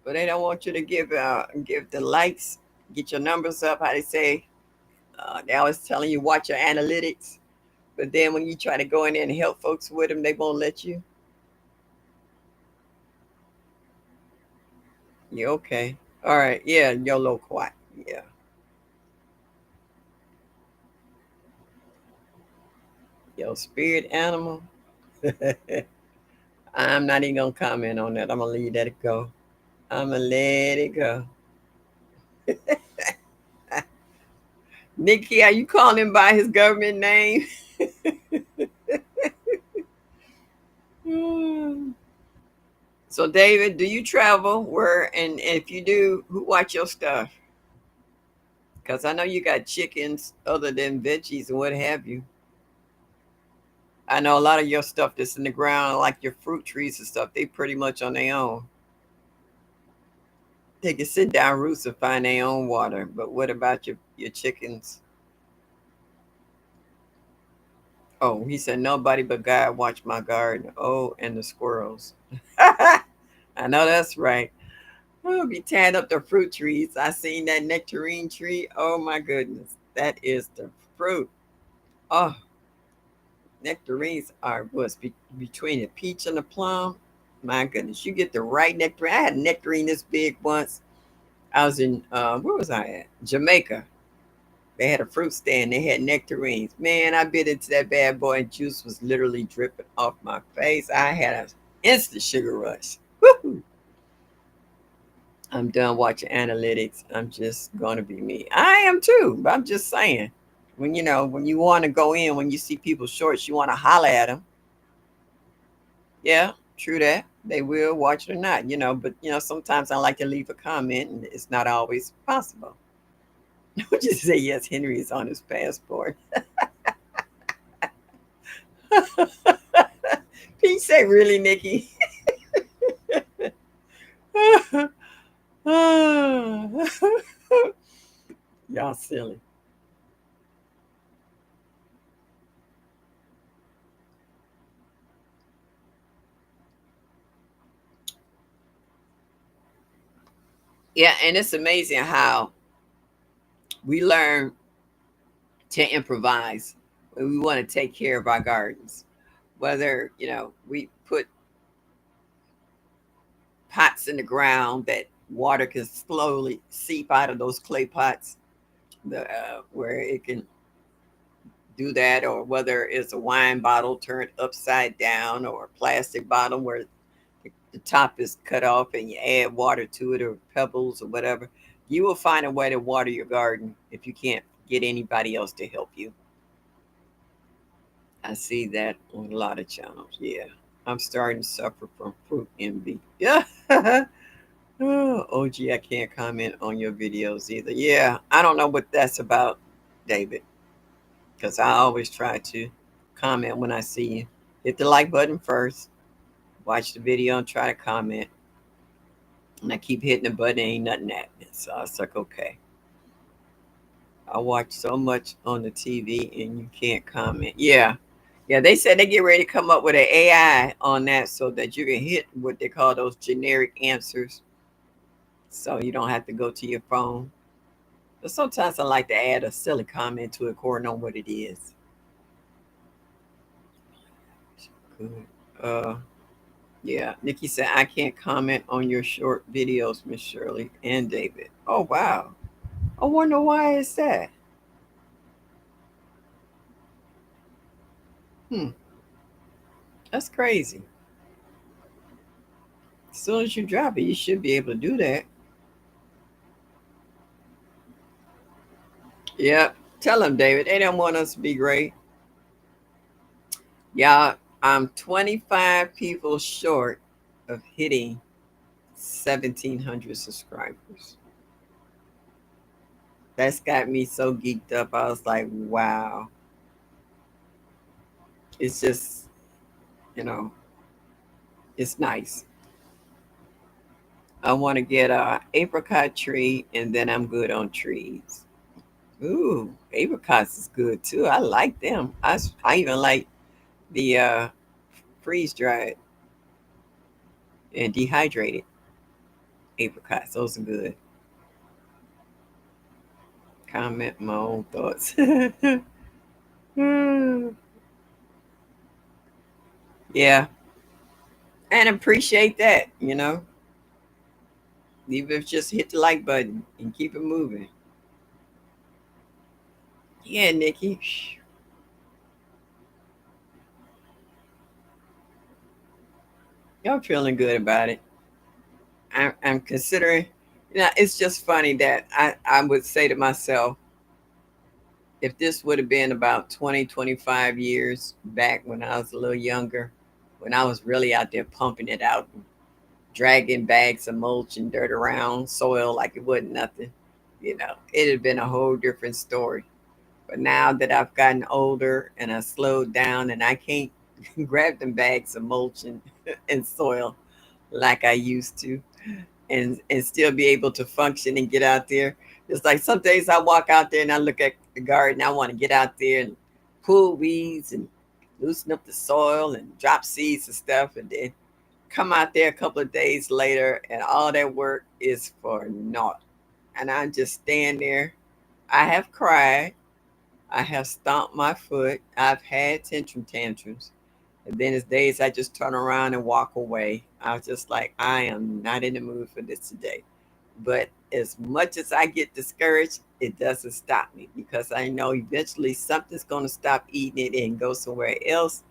But they don't want you to give the likes, get your numbers up. How they say, they always telling you watch your analytics. But then when you try to go in there and help folks with them, they won't let you. You okay? All right. Yeah, you're a little quiet. Yeah. Your spirit animal. I'm not even gonna comment on that. I'm gonna leave that go. I'm gonna let it go. Nikki, are you calling him by his government name? Hmm. So, David, do you travel? Where and if you do, who watch your stuff? Because I know you got chickens other than veggies and what have you. I know a lot of your stuff that's in the ground, like your fruit trees and stuff, they pretty much on their own. They can sit down roots and find their own water. But what about your chickens? Oh, he said nobody but God watch my garden. Oh, and the squirrels. I know that's right. We'll be tearing up the fruit trees. I seen that nectarine tree. Oh my goodness. That is the fruit. Oh, nectarines are between the peach and the plum. My goodness, you get the right nectarine. I had a nectarine this big once. I was in where was I at? Jamaica. They had a fruit stand. They had nectarines. Man, I bit into that bad boy, and juice was literally dripping off my face. I had an instant sugar rush. Woo! I'm done watching analytics. I'm just gonna be me. I am too. But I'm just saying, when you want to go in, when you see people shorts, you want to holler at them. Yeah, true that. They will watch it or not. But sometimes I like to leave a comment, and it's not always possible. Just say yes. Henry is on his passport. He say, really, Nikki? Y'all silly. Yeah, and it's amazing how we learn to improvise when we want to take care of our gardens. Whether, we put pots in the ground that water can slowly seep out of those clay pots, where it can do that, or whether it's a wine bottle turned upside down or a plastic bottle where the top is cut off and you add water to it or pebbles or whatever. You will find a way to water your garden if you can't get anybody else to help you. I see that on a lot of channels. Yeah. I'm starting to suffer from fruit envy. Yeah. Oh, OG, I can't comment on your videos either. Yeah. I don't know what that's about, David, because I always try to comment when I see you. Hit the like button first, watch the video, and try to comment. And I keep hitting the button, ain't nothing happening. So I was like, okay. I watch so much on the TV and you can't comment. Yeah. Yeah, they said they get ready to come up with an AI on that so that you can hit what they call those generic answers. So you don't have to go to your phone. But sometimes I like to add a silly comment to it according on what it is. Good. Yeah. Nikki said, I can't comment on your short videos, Miss Shirley and David. Oh wow. I wonder why is that. Hmm. That's crazy. As soon as you drop it, you should be able to do that. Yeah. Tell them, David. They don't want us to be great. Yeah. I'm 25 people short of hitting 1,700 subscribers. That's got me so geeked up. I was like, wow. It's just, you know, it's nice. I want to get a apricot tree and then I'm good on trees. Ooh, apricots is good too. I like them. I even like the freeze dried and dehydrated apricots. Those are good. Comment my own thoughts. Yeah, and appreciate that. Even if just hit the like button and keep it moving. Yeah, Nikki. I'm feeling good about it. I'm considering, it's just funny that I would say to myself, If this would have been about 20, 25 years back when I was a little younger, when I was really out there pumping it out, dragging bags of mulch and dirt around soil like it wasn't nothing, it'd have been a whole different story. But now that I've gotten older and I slowed down and I can't grab them bags of mulch and soil like I used to, and still be able to function and get out there. It's like some days I walk out there and I look at the garden. I want to get out there and pull weeds and loosen up the soil and drop seeds and stuff, and then come out there a couple of days later and all that work is for naught. And I just stand there. I have cried. I have stomped my foot. I've had tantrums. And then there's days I just turn around and walk away. I was just like, I am not in the mood for this today. But as much as I get discouraged, it doesn't stop me because I know eventually something's going to stop eating it and go somewhere else.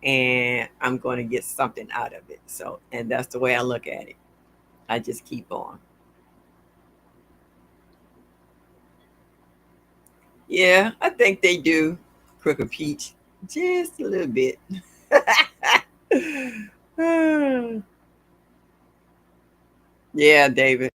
And I'm going to get something out of it. So, and that's the way I look at it. I just keep on. Yeah, I think they do, Crooked Peach, just a little bit. Yeah, David.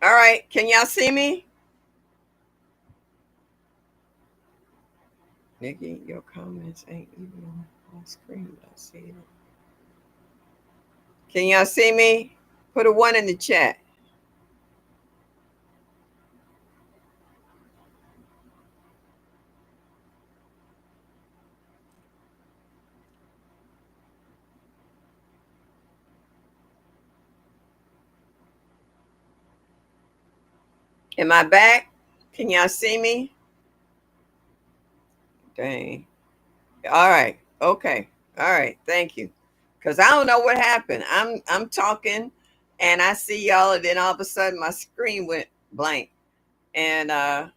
All right, can y'all see me? Nikki, your comments ain't even on screen. I see it. Can y'all see me? Put a one in the chat. Am I back? Can y'all see me? Dang. All right. Okay. All right. Thank you. Cause I don't know what happened. I'm talking, and I see y'all, and then all of a sudden my screen went blank, and the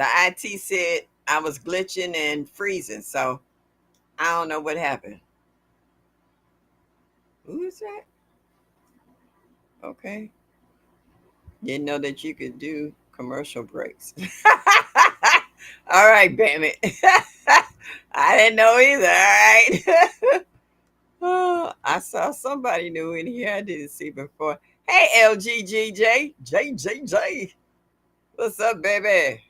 IT said I was glitching and freezing. So I don't know what happened. Who is that? Okay. Didn't know that you could do commercial breaks. All right, damn it. I didn't know either. All right. Oh, I saw somebody new in here I didn't see before. Hey, LGGJ. JJJ. What's up, baby?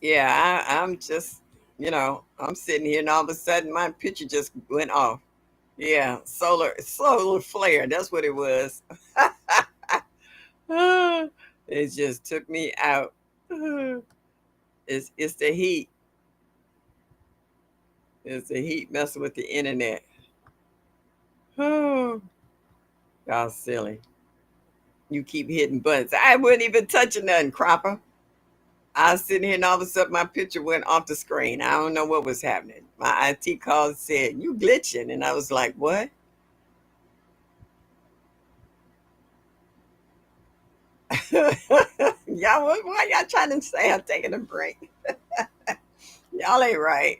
Yeah, I'm just, I'm sitting here and all of a sudden my picture just went off. Yeah, solar flare. That's what it was. It just took me out. It's the heat. It's the heat messing with the internet. Oh, y'all silly. You keep hitting buttons. I wasn't even touching nothing, Cropper. I was sitting here and all of a sudden my picture went off the screen. I don't know what was happening. My IT called and said, "You glitching." And I was like, "What?" Y'all, why y'all trying to say I'm taking a break? Y'all ain't right.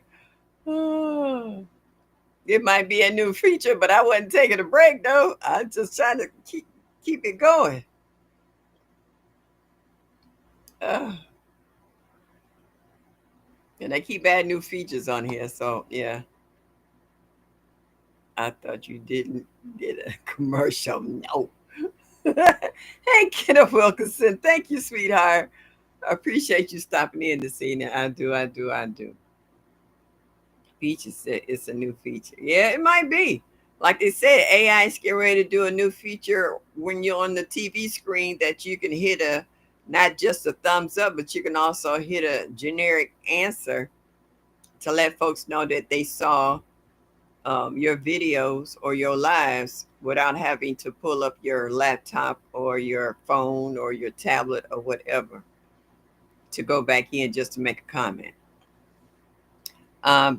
It might be a new feature, but I wasn't taking a break though. I'm just trying to keep it going. Uh, and they keep adding new features on here. So yeah, I thought you did a commercial. No. Hey, Kenneth Wilkinson. Thank you, sweetheart. I appreciate you stopping in this evening. I do, I do, I do. Feature set, it's a new feature. Yeah, it might be. Like they said, AI is getting ready to do a new feature when you're on the TV screen that you can hit a not just a thumbs up, but you can also hit a generic answer to let folks know that they saw your videos or your lives without having to pull up your laptop or your phone or your tablet or whatever to go back in just to make a comment.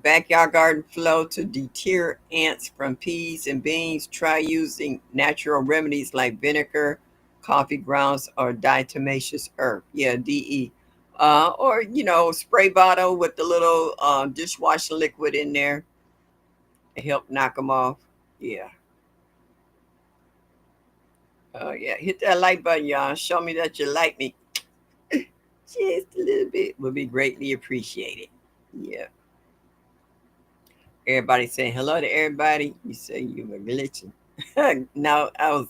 Backyard garden flow to deter ants from peas and beans. Try using natural remedies like vinegar, coffee grounds, or diatomaceous herb. Yeah, DE. Or, spray bottle with the little dishwasher liquid in there to help knock them off. Yeah. Oh, yeah. Hit that like button, y'all. Show me that you like me. Just a little bit would be greatly appreciated. Yeah. Everybody saying hello to everybody. You say you were glitching. No, I was.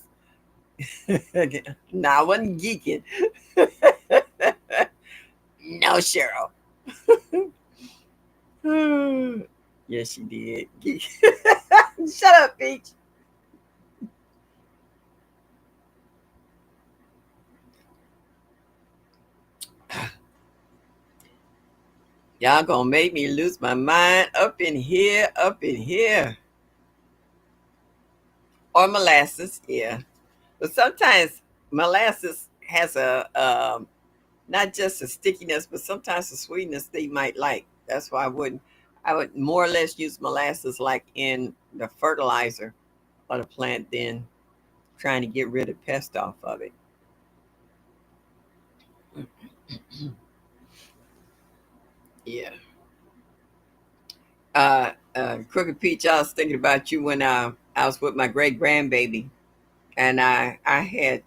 No, I wasn't geeking. No, Cheryl. Yes, she did. Geek. Shut up, Peach. Y'all gonna make me lose my mind up in here, up in here. Or molasses, yeah. But sometimes molasses has a not just a stickiness, but sometimes a sweetness they might like. That's why I would more or less use molasses like in the fertilizer of the plant than trying to get rid of pest off of it. Yeah. Crooked Peach, I was thinking about you when I was with my great grandbaby. And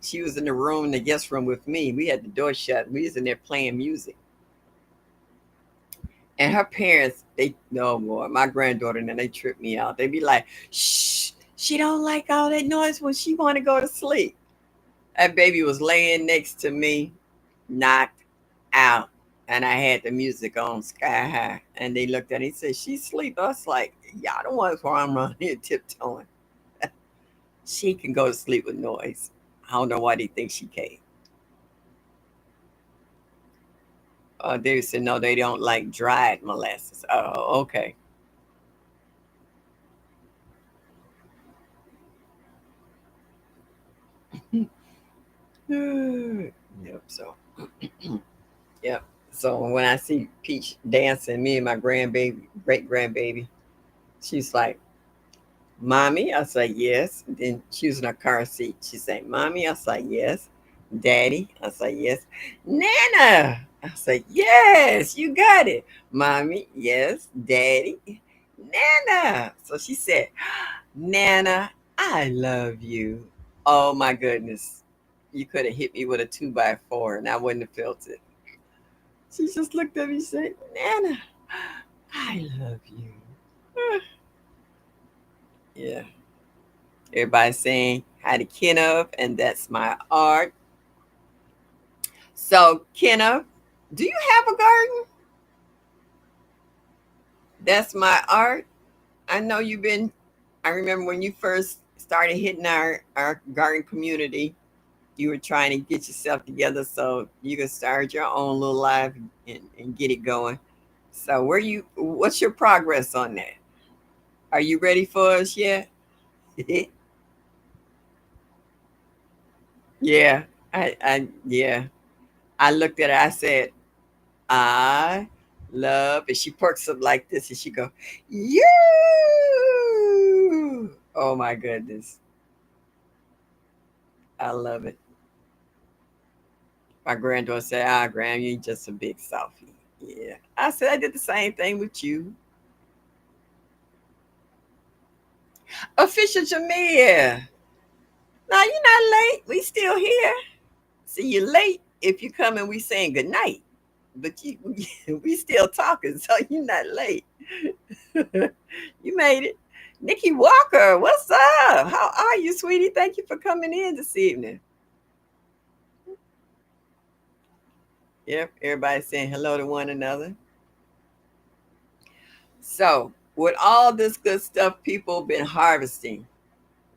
she was in the room, the guest room with me. We had the door shut. We was in there playing music. And her parents, they no more. My granddaughter and them, they trip me out. They be like, "Shh, she don't like all that noise when she want to go to sleep." That baby was laying next to me, knocked out, and I had the music on sky high. And they looked at me and said, "She sleep." I was like, "Y'all the ones where I'm around here tiptoeing. She can go to sleep with noise." I don't know why they think she can't. They said no, they don't like dried molasses. Oh, okay. Yep. So, yep. So when I see Peach dancing, me and my grandbaby, great grandbaby, she's like, "Mommy," I say yes. And then she was in a car seat. She say, "Mommy," I say yes. "Daddy," I say yes. "Nana," I say yes. You got it. "Mommy," yes. "Daddy," "Nana." So she said, "Nana, I love you." Oh my goodness. You could have hit me with a 2x4 and I wouldn't have felt it. She just looked at me and said, Nana, I love you. Yeah. Everybody's saying hi to Kenneth, and that's my art. So, Kenneth, do you have a garden? That's my art. I know you've been, I remember when you first started hitting our garden community, you were trying to get yourself together so you could start your own little life and get it going. So, what's your progress on that? Are you ready for us yet? Yeah, yeah. I looked at her. I said, I love, and she perks up like this, and she go, you. Oh my goodness, I love it. My granddaughter said, "Ah, Gram, you just a big softie." Yeah, I said I did the same thing with you, official Jamia. Now you're not late. We still here. See, you're late if you come and we saying good night, but you we still talking, so you're not late. You made it. Nikki Walker, what's up? How are you, sweetie? Thank you for coming in this evening. Yep, everybody saying hello to one another. So, with all this good stuff people been harvesting,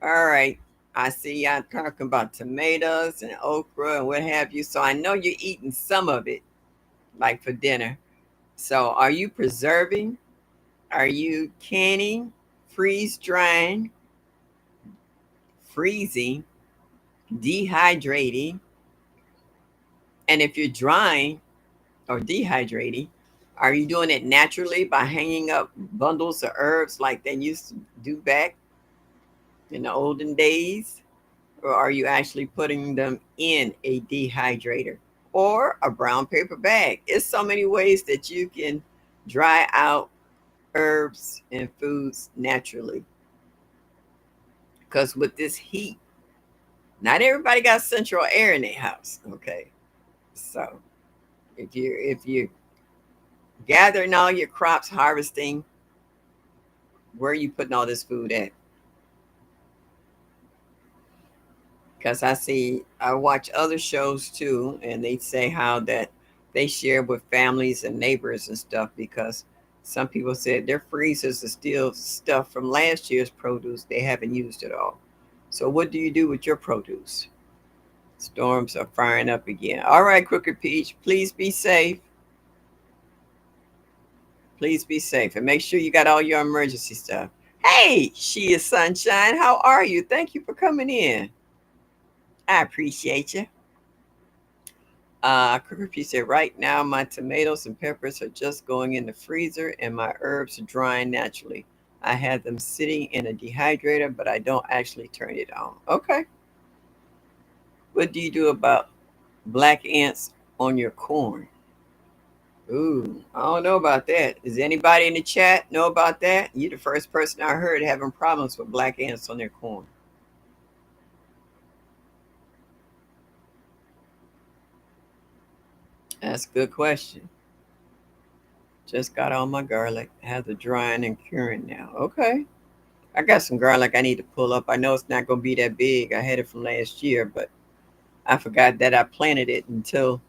all right, I see y'all talking about tomatoes and okra and what have you. So, I know you're eating some of it, like for dinner. So, are you preserving? Are you canning, freeze drying, freezing, dehydrating? And if you're drying or dehydrating, are you doing it naturally by hanging up bundles of herbs like they used to do back in the olden days? Or are you actually putting them in a dehydrator or a brown paper bag? It's so many ways that you can dry out herbs and foods naturally. Because with this heat, not everybody got central air in their house. Okay. So if you gathering all your crops, harvesting, where are you putting all this food at? Because I watch other shows too, and they say how that they share with families and neighbors and stuff because some people said their freezers are still stuff from last year's produce they haven't used at all. So, what do you do with your produce? Storms are firing up again. All right, Crooked Peach, please be safe. Please be safe and make sure you got all your emergency stuff. Hey, she is Sunshine. How are you? Thank you for coming in. I appreciate you. Crispy said, right now my tomatoes and peppers are just going in the freezer and my herbs are drying naturally. I have them sitting in a dehydrator, but I don't actually turn it on. Okay. What do you do about black ants on your corn? Ooh, I don't know about that. Does anybody in the chat know about that? You're the first person I heard having problems with black ants on their corn. That's a good question. Just got all my garlic. Have the drying and curing now. Okay. I got some garlic I need to pull up. I know it's not going to be that big. I had it from last year, but I forgot that I planted it until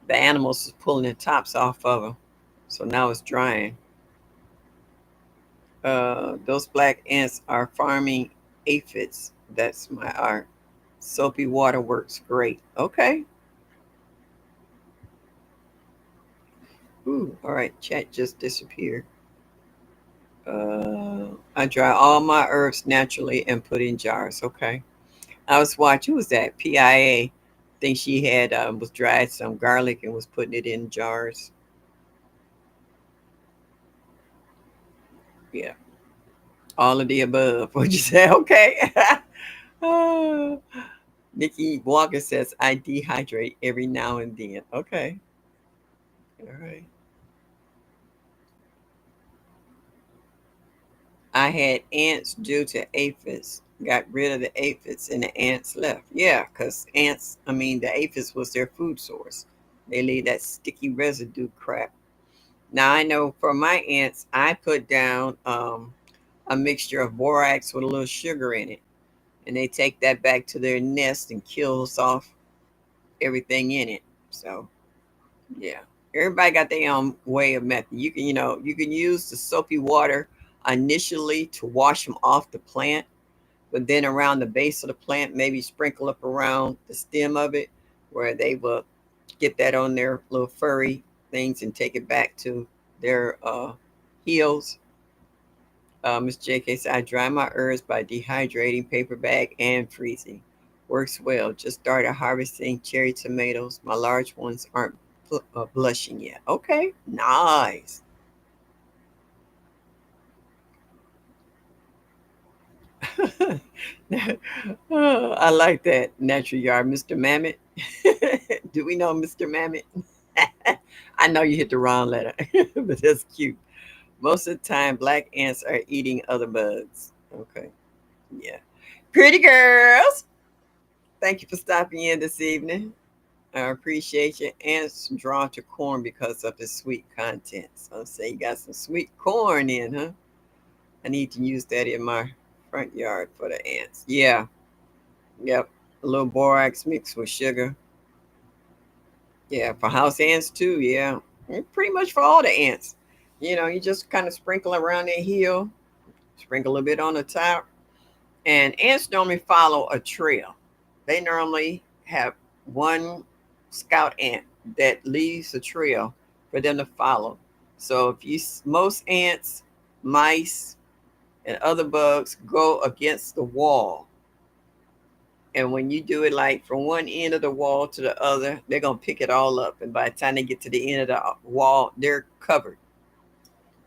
the animals was pulling the tops off of them. So now it's drying. Those black ants are farming aphids. That's my art. Soapy water works great. Okay. Ooh, all right. Chat just disappeared. I dry all my herbs naturally and put in jars. Okay. I was watching. Who was that? PIA. Think she had was dried some garlic and was putting it in jars. Yeah, all of the above. What'd you say? Okay. Oh, Nikki Walker says I dehydrate every now and then. Okay. All right. I had ants due to aphids got rid of the aphids and the ants left. Yeah, because ants, I mean, the aphids was their food source. They leave that sticky residue crap. Now I know for my ants, I put down a mixture of borax with a little sugar in it, and they take that back to their nest and kills off everything in it. So yeah, everybody got their own way of method. You can, you can use the soapy water initially to wash them off the plant, but then around the base of the plant, maybe sprinkle up around the stem of it, where they will get that on their little furry things and take it back to their heels. Miss JK said, I dry my herbs by dehydrating, paper bag, and freezing. Works well. Just started harvesting cherry tomatoes. My large ones aren't blushing yet. Okay, nice. Oh, I like that. Natural yard, Mr. Mammoth. Do we know Mr. Mammoth? I know you hit the wrong letter, but that's cute. Most of the time, black ants are eating other bugs. Okay, yeah. Pretty girls, thank you for stopping in this evening. I appreciate you. Ants drawn to corn because of its sweet content. So say you got some sweet corn in, huh? I need to use that in my front yard for the ants. Yeah, yep. A little borax mixed with sugar. Yeah, for house ants too. Yeah, pretty much for all the ants. You just kind of sprinkle around their heel, sprinkle a bit on the top. And ants normally follow a trail. They normally have one scout ant that leaves a trail for them to follow. So if most ants, mice, and other bugs go against the wall, and when you do it like from one end of the wall to the other, they're gonna pick it all up. And by the time they get to the end of the wall, they're covered,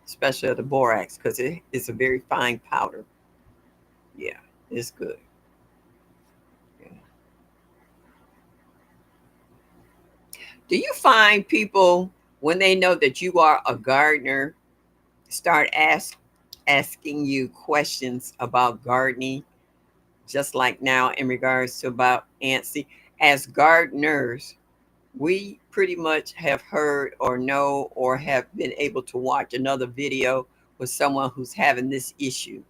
especially the borax, because it's a very fine powder. Yeah, it's good. Yeah. Do you find people when they know that you are a gardener start asking you questions about gardening, just like now in regards to about antsy? As gardeners, we pretty much have heard or know or have been able to watch another video with someone who's having this issue.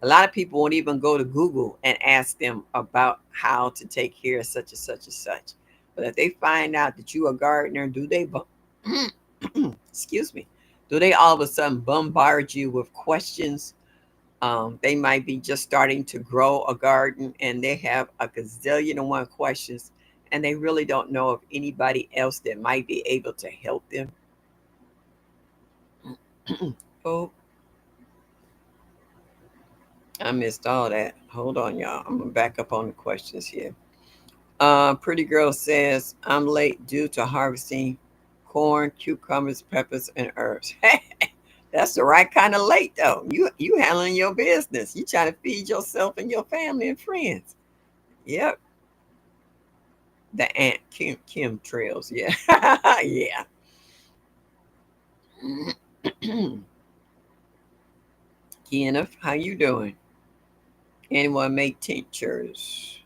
A lot of people won't even go to Google and ask them about how to take care of such and such and such. But if they find out that you are a gardener, do they, excuse me, do they all of a sudden bombard you with questions? They might be just starting to grow a garden and they have a gazillion and one questions, and they really don't know of anybody else that might be able to help them. Oh, I missed all that. Hold on, y'all. I'm gonna back up on the questions here. Pretty girl says I'm late due to harvesting corn, cucumbers, peppers, and herbs. That's the right kind of late though. You handling your business. You trying to feed yourself and your family and friends. Yep. The Aunt Kim trails. Yeah. Yeah. Kenneth, how you doing? Anyone make tinctures?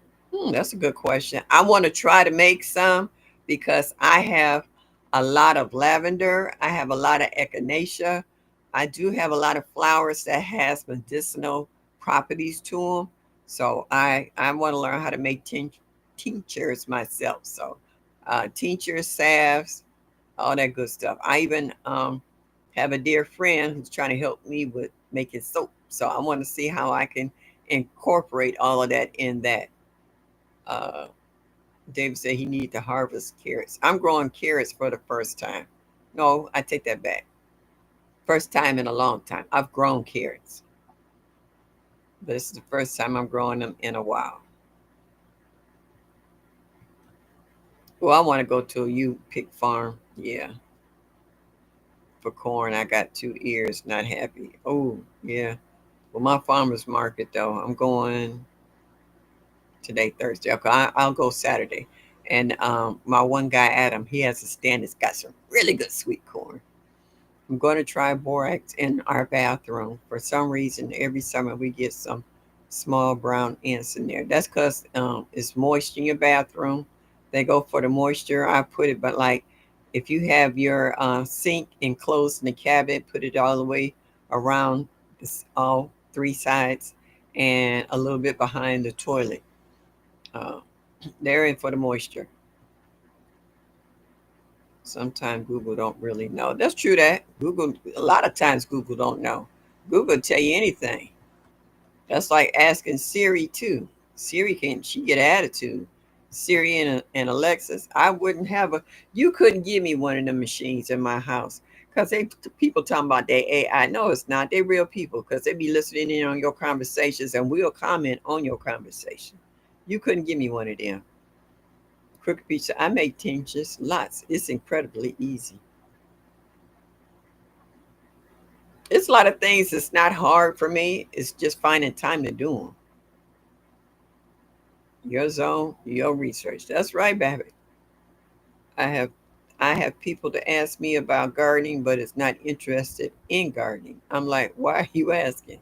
That's a good question. I want to try to make some because I have a lot of lavender. I have a lot of echinacea. I do have a lot of flowers that has medicinal properties to them. So I want to learn how to make tinctures myself. So tinctures, salves, all that good stuff. I even have a dear friend who's trying to help me with making soap. So I want to see how I can incorporate all of that in that. Uh, David said he needed to harvest carrots. I'm growing carrots for the first time. No, I take that back. First time in a long time. I've grown carrots, but this is the first time I'm growing them in a while. Well, I want to go to a U pick farm. Yeah, for corn. I got 2 ears. Not happy. Oh, yeah. Well, my farmer's market though. I'm going today, Thursday. Okay, I'll go Saturday. And my one guy, Adam, he has a stand that's got some really good sweet corn. I'm going to try borax in our bathroom. For some reason, every summer we get some small brown ants in there. That's because it's moist in your bathroom. They go for the moisture. I put it, but like if you have your sink enclosed in the cabinet, put it all the way around all three sides and a little bit behind the toilet. Uh, they're in for the moisture. Sometimes Google don't really know. That's true that Google, a lot of times Google don't know. Google tell you anything. That's like asking Siri too. Siri can she get attitude. Siri and Alexis, I wouldn't have a. You couldn't give me one of the machines in my house because they people talking about their AI. No, it's not. They real people because they be listening in on your conversations and will comment on your conversation. You couldn't give me one of them. Crooked pizza. I make changes lots. It's incredibly easy. It's a lot of things that's not hard for me. It's just finding time to do them. Your zone, your research. That's right, baby. I have I have people to ask me about gardening, but it's not interested in gardening. I'm like, why are you asking?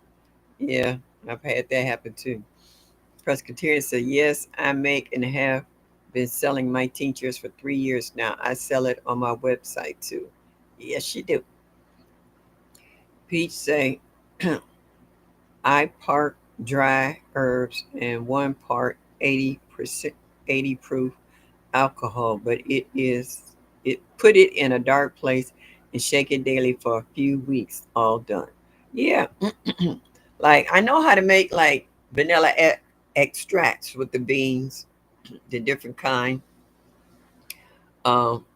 Yeah, I've had that happen too. Presbyterian said, yes, I make and have been selling my tinctures for 3 years now. I sell it on my website too. Yes, you do. Peach say, I part dry herbs and one part 80%, 80 proof alcohol, but it put it in a dark place and shake it daily for a few weeks. All done. Yeah, like I know how to make like vanilla extracts with the beans, the different kind.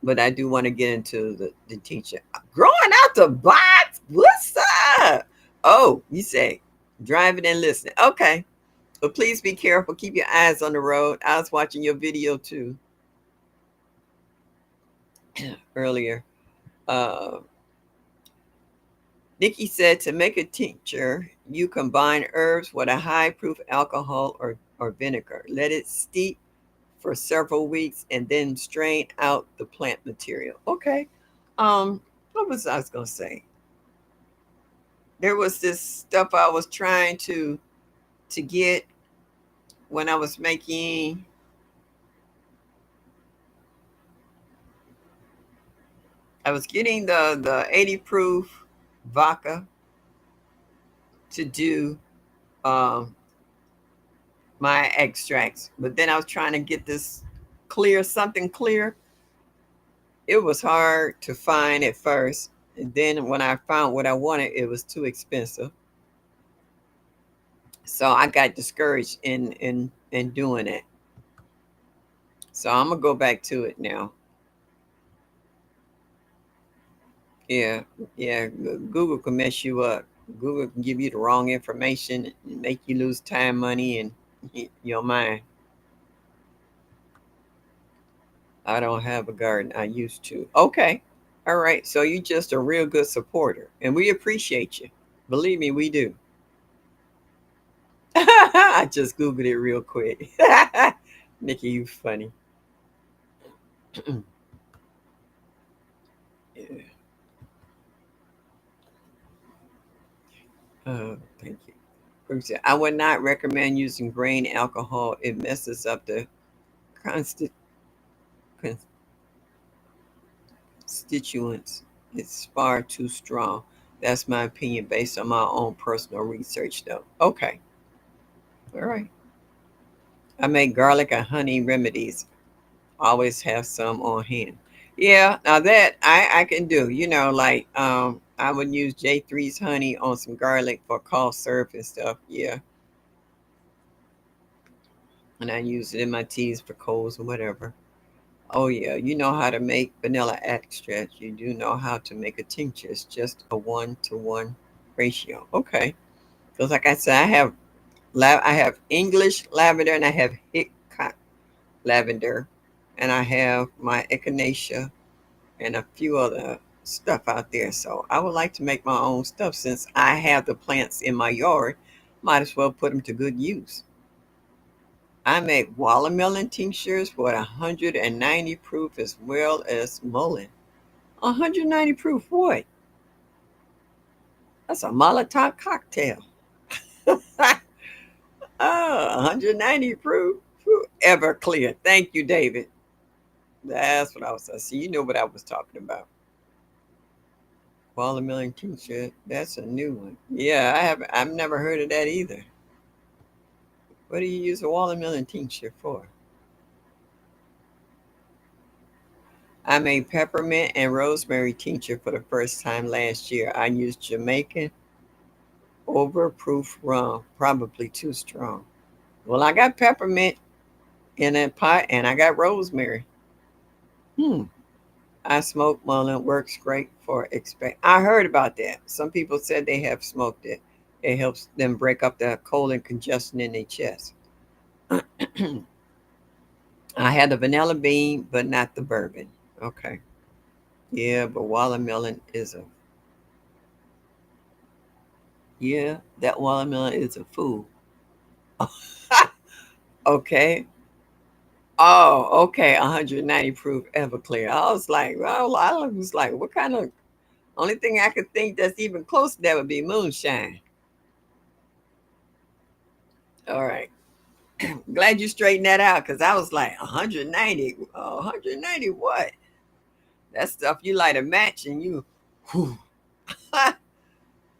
But I do want to get into the teacher. Growing out the box. What's up? Oh, you say driving and listening. Okay. But please be careful. Keep your eyes on the road. I was watching your video too earlier. Uh, Nikki said to make a tincture, you combine herbs with a high proof alcohol or vinegar. Let it steep for several weeks and then strain out the plant material. Okay. What was I was gonna say? There was this stuff I was trying to get when I was making. I was getting the 80 proof vodka to do um, my extracts, but then I was trying to get this clear something clear. It was hard to find at first, and then when I found what I wanted, it was too expensive. So I got discouraged in doing it. So I'm gonna go back to it now. Yeah, yeah. Google can mess you up. Google can give you the wrong information and make you lose time, money, and your mind. I don't have a garden. I used to. Okay. All right. So you're just a real good supporter, and we appreciate you. Believe me, we do. I just Googled it real quick. Nikki, you funny. Yeah. Thank you. Bruce said, I would not recommend using grain alcohol. It messes up the consti- constituents. It's far too strong. That's my opinion based on my own personal research, though. Okay. All right. I make garlic and honey remedies. Always have some on hand. Yeah, now that I can do. Like I would use J3's honey on some garlic for cough syrup and stuff. Yeah, and I use it in my teas for colds or whatever. Oh yeah, you know how to make vanilla extract. You do know how to make a tincture. It's just a 1-to-1 ratio. Okay, because like I said, I have English lavender and I have Hickok lavender, and I have my echinacea and a few other stuff out there. So I would like to make my own stuff since I have the plants in my yard. Might as well put them to good use. I make watermelon tinctures for 190 proof as well as mullein. 190 proof, what? That's a Molotov cocktail. Oh, 190 proof. Whew, ever clear. Thank you, David. That's what I was saying. See, you know what I was talking about. Watermelon tincture. That's a new one. Yeah, I haven't. I've never heard of that either. What do you use a watermelon tincture for? I made peppermint and rosemary tincture for the first time last year. I used Jamaican overproof rum, probably too strong. Well, I got peppermint in a pot and I got rosemary. Hmm. I smoked mullein works great for expect. I heard about that. Some people said they have smoked it. It helps them break up the cold and congestion in their chest. I had the vanilla bean, but not the bourbon. Okay. Yeah, but watermelon is a yeah. That watermelon is a fool. Okay. Oh, okay. 190 proof Everclear. I was like, well, I was like, what kind of? Only thing I could think that's even close to that would be moonshine. All right. Glad you straightened that out because I was like 190. Oh, 190 what? That stuff you light a match and you whew,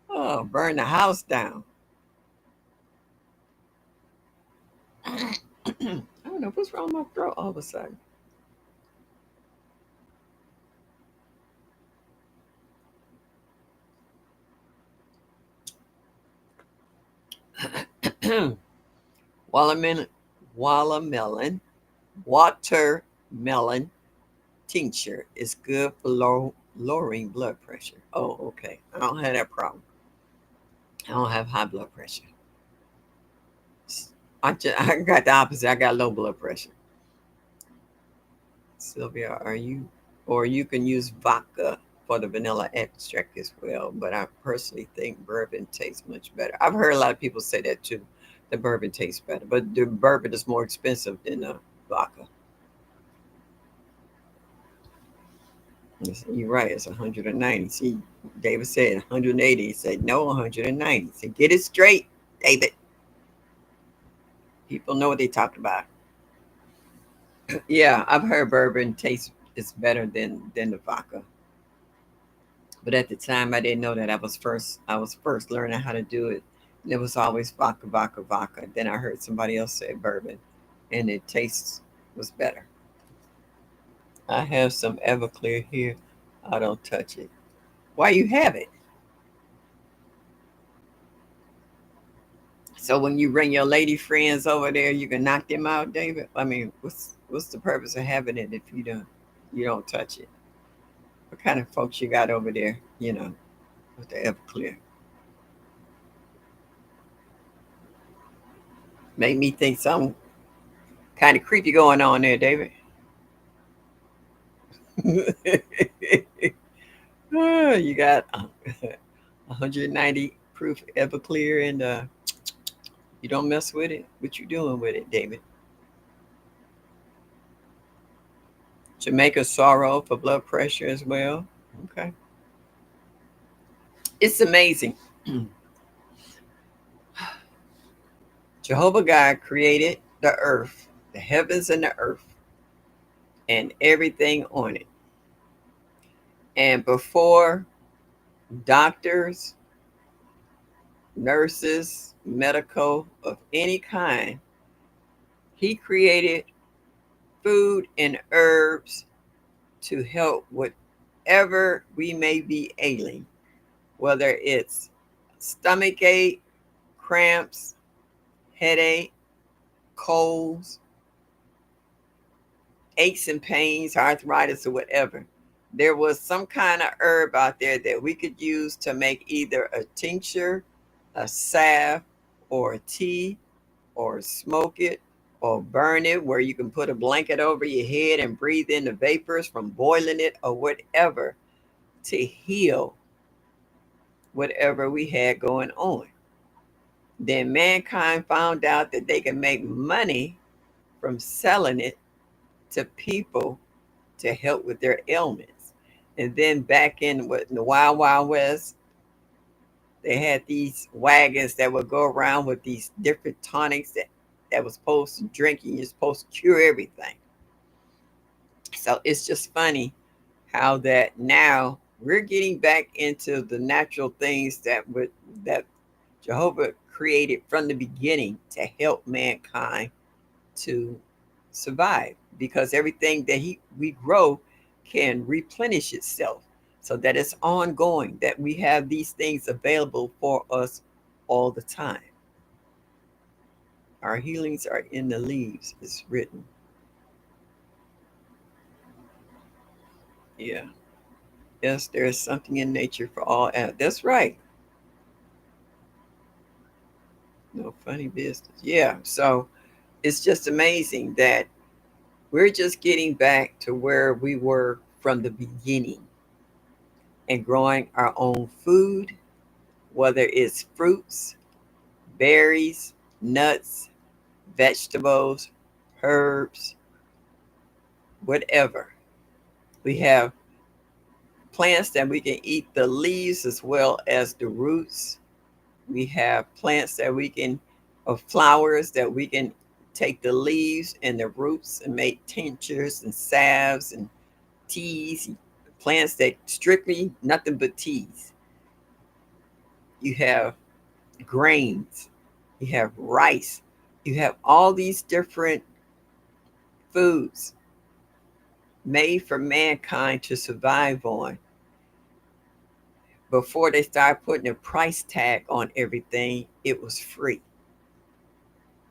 oh, burn the house down. I don't know what's wrong with my throat all of a sudden. watermelon, watermelon, watermelon tincture is good for lowering blood pressure. Oh, okay. I don't have that problem. I don't have high blood pressure. I got the opposite. I got low blood pressure. Sylvia, are you, or you can use vodka for the vanilla extract as well. But I personally think bourbon tastes much better. I've heard a lot of people say that too. The bourbon tastes better, but the bourbon is more expensive than the vodka. You're right. It's 190. See, David said 180. He said no, 190. He said get it straight, David. People know what they talked about. Yeah, I've heard bourbon tastes is better than the vodka. But at the time, I didn't know that. I was first learning how to do it. And it was always vodka, vodka, vodka. Then I heard somebody else say bourbon, and it tastes was better. I have some Everclear here. I don't touch it. Why you have it? So when you bring your lady friends over there, you can knock them out, David. I mean, what's the purpose of having it if you don't touch it? What kind of folks you got over there? With the Everclear. Make me think something kind of creepy going on there, David. Oh, you got 190 proof Everclear, and you don't mess with it. What you doing with it, David? Jamaica sorrow for blood pressure as well. Okay, it's amazing. Jehovah God created the earth, the heavens and the earth, and everything on it. And before doctors, nurses, medical of any kind, he created food and herbs to help whatever we may be ailing, whether it's stomach ache, cramps, headache, colds, aches and pains, arthritis, or whatever. There was some kind of herb out there that we could use to make either a tincture, a salve, or a tea, or smoke it, or burn it, where you can put a blanket over your head and breathe in the vapors from boiling it, or whatever, to heal whatever we had going on. Then mankind found out that they can make money from selling it to people to help with their ailments. And then back in the Wild Wild West, they had these wagons that would go around with these different tonics that that was supposed to drinking, you're supposed to cure everything. So it's just funny how that now we're getting back into the natural things that Jehovah created from the beginning to help mankind to survive, because everything that we grow can replenish itself, so that it's ongoing, that we have these things available for us all the time. Our healings are in the leaves, it's written. Yeah. Yes, there is something in nature for all. That's right. No funny business. Yeah. So it's just amazing that we're just getting back to where we were from the beginning and growing our own food, whether it's fruits, berries, nuts, vegetables, herbs, whatever. We have plants that we can eat the leaves as well as the roots. We have plants that we can, or flowers that we can take the leaves and the roots and make tinctures and salves and teas. Plants that strictly nothing but teas. You have grains, you have rice, you have all these different foods made for mankind to survive on. Before they started putting a price tag on everything, it was free.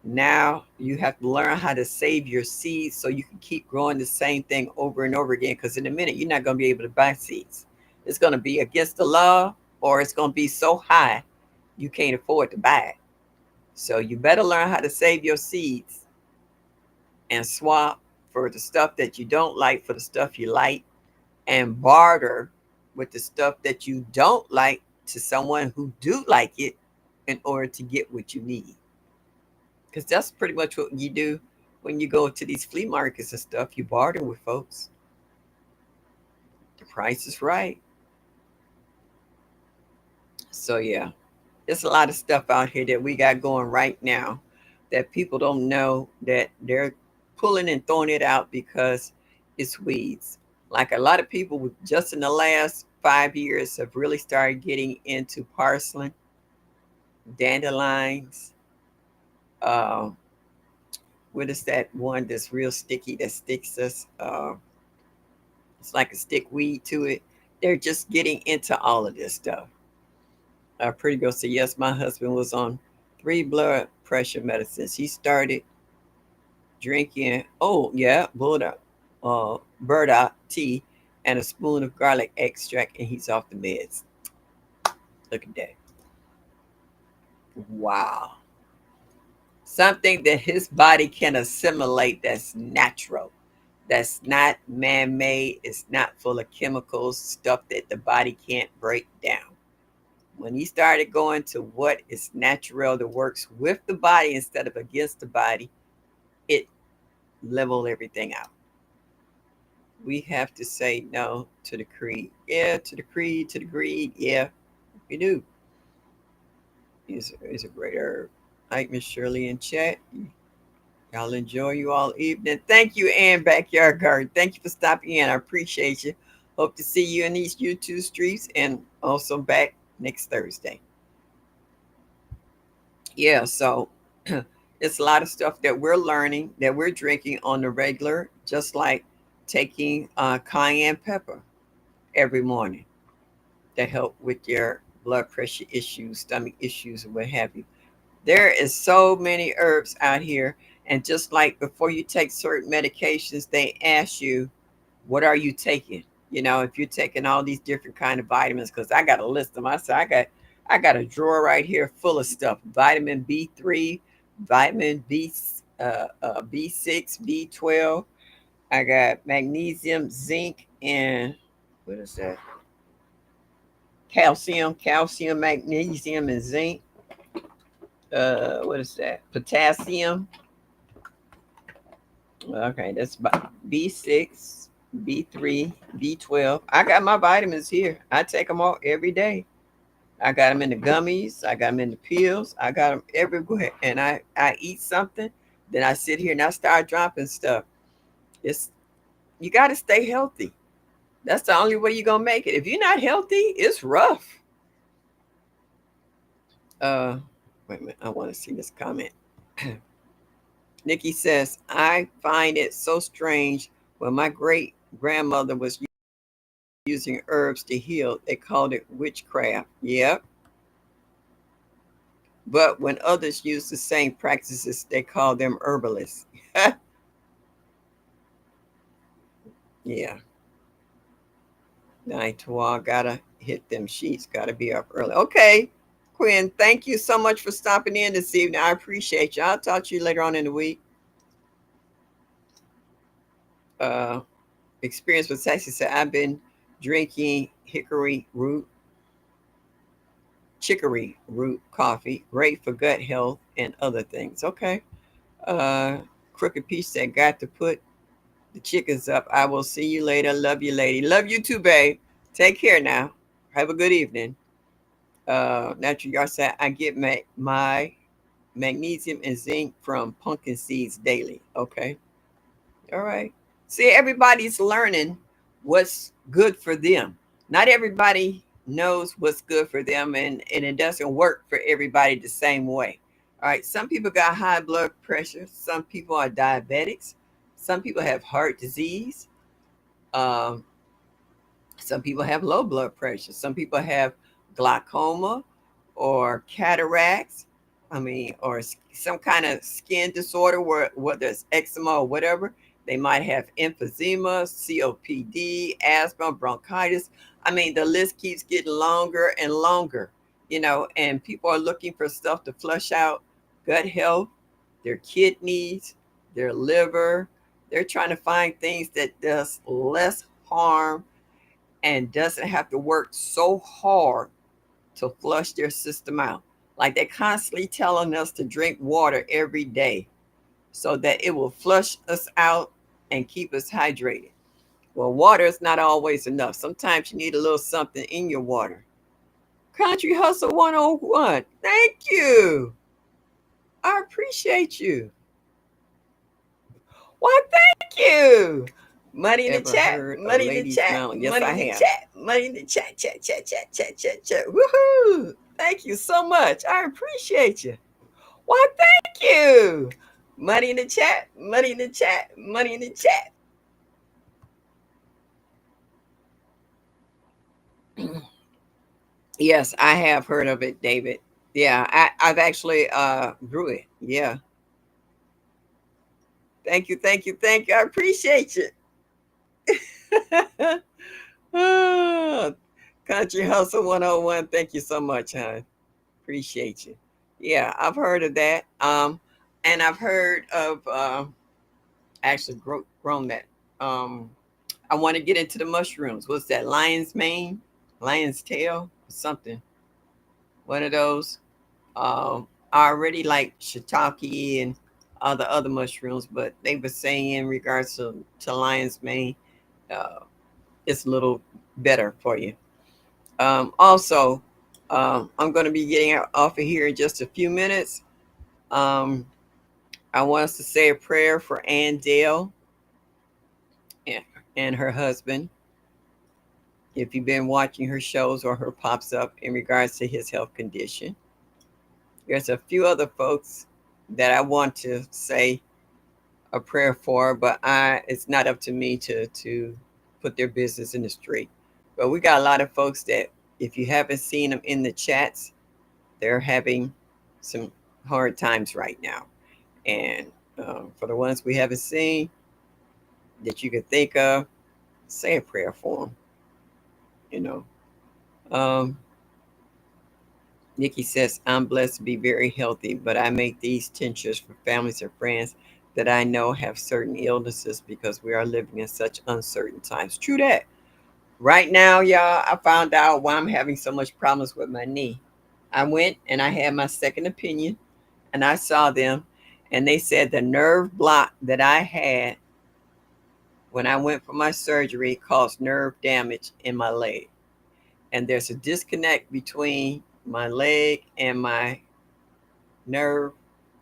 Now you have to learn how to save your seeds so you can keep growing the same thing over and over again. Because in a minute, you're not going to be able to buy seeds. It's going to be against the law, or it's going to be so high you can't afford to buy it. So you better learn how to save your seeds and swap for the stuff that you don't like for the stuff you like, and barter with the stuff that you don't like to someone who do like it in order to get what you need. Because that's pretty much what you do when you go to these flea markets and stuff. You barter with folks. The price is right. So yeah, there's a lot of stuff out here that we got going right now that people don't know that they're pulling and throwing it out because it's weeds. Like a lot of people just in the last 5 years have really started getting into parsley, dandelions. Uh, what is that one that's real sticky that sticks us? It's like a stick weed to it. They're just getting into all of this stuff. A pretty girl said, yes, my husband was on 3 blood pressure medicines. He started drinking, oh, yeah, burdock tea and a spoon of garlic extract, and he's off the meds. Look at that. Wow. Something that his body can assimilate that's natural, that's not man made, it's not full of chemicals, stuff that the body can't break down. When he started going to what is natural that works with the body instead of against the body, it leveled everything out. We have to say no to the creed. Yeah, to the creed, to the greed. Yeah, we do. Is a great herb. Hi, Miss Shirley in chat. Y'all enjoy you all evening. Thank you, Ann Backyard Garden. Thank you for stopping in. I appreciate you. Hope to see you in these YouTube streets and also back next Thursday. Yeah, so it's a lot of stuff that we're learning, that we're drinking on the regular, just like taking cayenne pepper every morning to help with your blood pressure issues, stomach issues, or what have you. There is so many herbs out here. And just like before you take certain medications, they ask you, what are you taking? You know, if you're taking all these different kind of vitamins, because I got a list of them. I got a drawer right here full of stuff. Vitamin B3, vitamin B6, B12. I got magnesium, zinc, and what is that? Calcium, magnesium, and zinc. What is that? Potassium. Okay, that's B6, B3, B12. I got my vitamins here. I take them all every day. I got them in the gummies. I got them in the pills. I got them everywhere. And I eat something. Then I sit here and I start dropping stuff. It's you got to stay healthy. That's the only way you're gonna make it. If you're not healthy, it's rough. Uh, Wait a minute. I want to see this comment. Nikki says, I find it so strange when my great grandmother was using herbs to heal, they called it witchcraft. Yep. But when others use the same practices, they call them herbalists. Yeah. Night to all gotta hit them sheets, gotta be up early. Okay, Quinn, thank you so much for stopping in this evening. I appreciate you. I'll talk to you later on in the week. Uh, Experience with Sexy said, I've been drinking chicory root coffee, great for gut health and other things. Okay. Uh, Crooked Peach said, got to put the chickens up. I will see you later. Love you, lady. Love you too, babe. Take care now. Have a good evening. Natural Yard said, I get my magnesium and zinc from pumpkin seeds daily. Okay. All right. See, everybody's learning what's good for them. Not everybody knows what's good for them, and it doesn't work for everybody the same way. All right. Some people got high blood pressure. Some people are diabetics. Some people have heart disease. Um, some people have low blood pressure. Some people have glaucoma or cataracts. I mean, or some kind of skin disorder, whether it's eczema or whatever. They might have emphysema, COPD, asthma, bronchitis. I mean, the list keeps getting longer and longer, and people are looking for stuff to flush out gut health, their kidneys, their liver. They're trying to find things that does less harm and doesn't have to work so hard to flush their system out. Like they're constantly telling us to drink water every day so that it will flush us out and keep us hydrated. Well, water is not always enough. Sometimes you need a little something in your water. Country Hustle 101. Thank you. I appreciate you. Why, thank you. Money in the chat. Money in the chat. Yes, money in the chat. Money in the chat. Chat, chat, chat, chat, chat, chat. Woohoo. Thank you so much. I appreciate you. Why, thank you. Money in the chat. Money in the chat. Money in the chat. Yes, I have heard of it, David. Yeah, I've actually grew it. Yeah. Thank you, thank you, thank you. I appreciate you. Ah, Country Hustle 101. Thank you so much, hon. Appreciate you. Yeah, I've heard of that. And I've heard of actually grown that. Um, I want to get into the mushrooms. What's that? Lion's mane, lion's tail, something. One of those. I already like shiitake and all the other mushrooms, but they were saying in regards to lion's mane, uh, it's a little better for you. Also, I'm going to be getting off of here in just a few minutes. Um, I want us to say a prayer for Ann Dale and, and her husband. If you've been watching her shows or her pops up in regards to his health condition, there's a few other folks that I want to say a prayer for, but it's not up to me to put their business in the street. But we got a lot of folks that if you haven't seen them in the chats, they're having some hard times right now. And for the ones we haven't seen that you could think of, say a prayer for them. You know, um, Nikki says, I'm blessed to be very healthy, but I make these tinctures for families or friends that I know have certain illnesses because we are living in such uncertain times. True that. Right now, y'all, I found out why I'm having so much problems with my knee. I went and I had my second opinion and I saw them and they said the nerve block that I had when I went for my surgery caused nerve damage in my leg. And there's a disconnect between my leg and my nerve,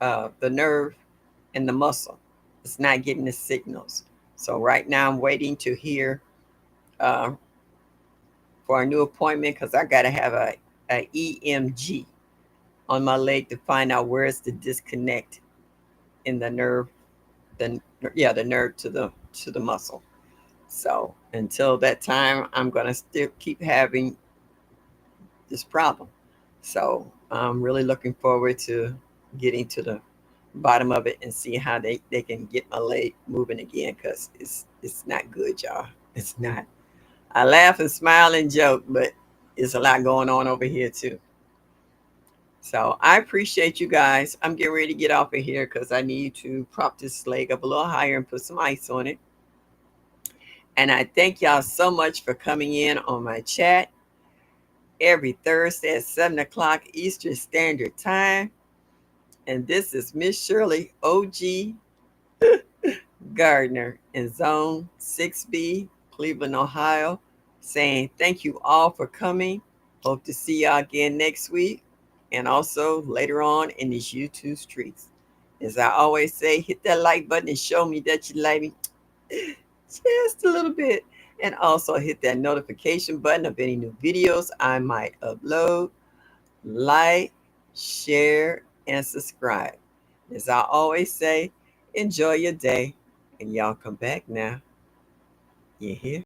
the nerve. and the muscle. It's not getting the signals. So right now I'm waiting to hear uh, for a new appointment because I got to have a EMG on my leg to find out where's the disconnect in the nerve, the the nerve to the muscle. So until that time, I'm gonna still keep having this problem. So I'm really looking forward to getting to the bottom of it and see how they can get my leg moving again because it's not good, y'all. It's not. I laugh and smile and joke, but it's a lot going on over here too. So I appreciate you guys. I'm getting ready to get off of here because I need to prop this leg up a little higher and put some ice on it. And I thank y'all so much for coming in on my chat every Thursday at 7 o'clock Eastern Standard Time. And this is Miss Shirley OG Gardner in Zone 6B, Cleveland, Ohio, saying thank you all for coming. Hope to see y'all again next week and also later on in these YouTube streets. As I always say, hit that like button and show me that you like me just a little bit. And also hit that notification button of any new videos I might upload. Like, share, and subscribe. As I always say, enjoy your day. And y'all come back now. You hear?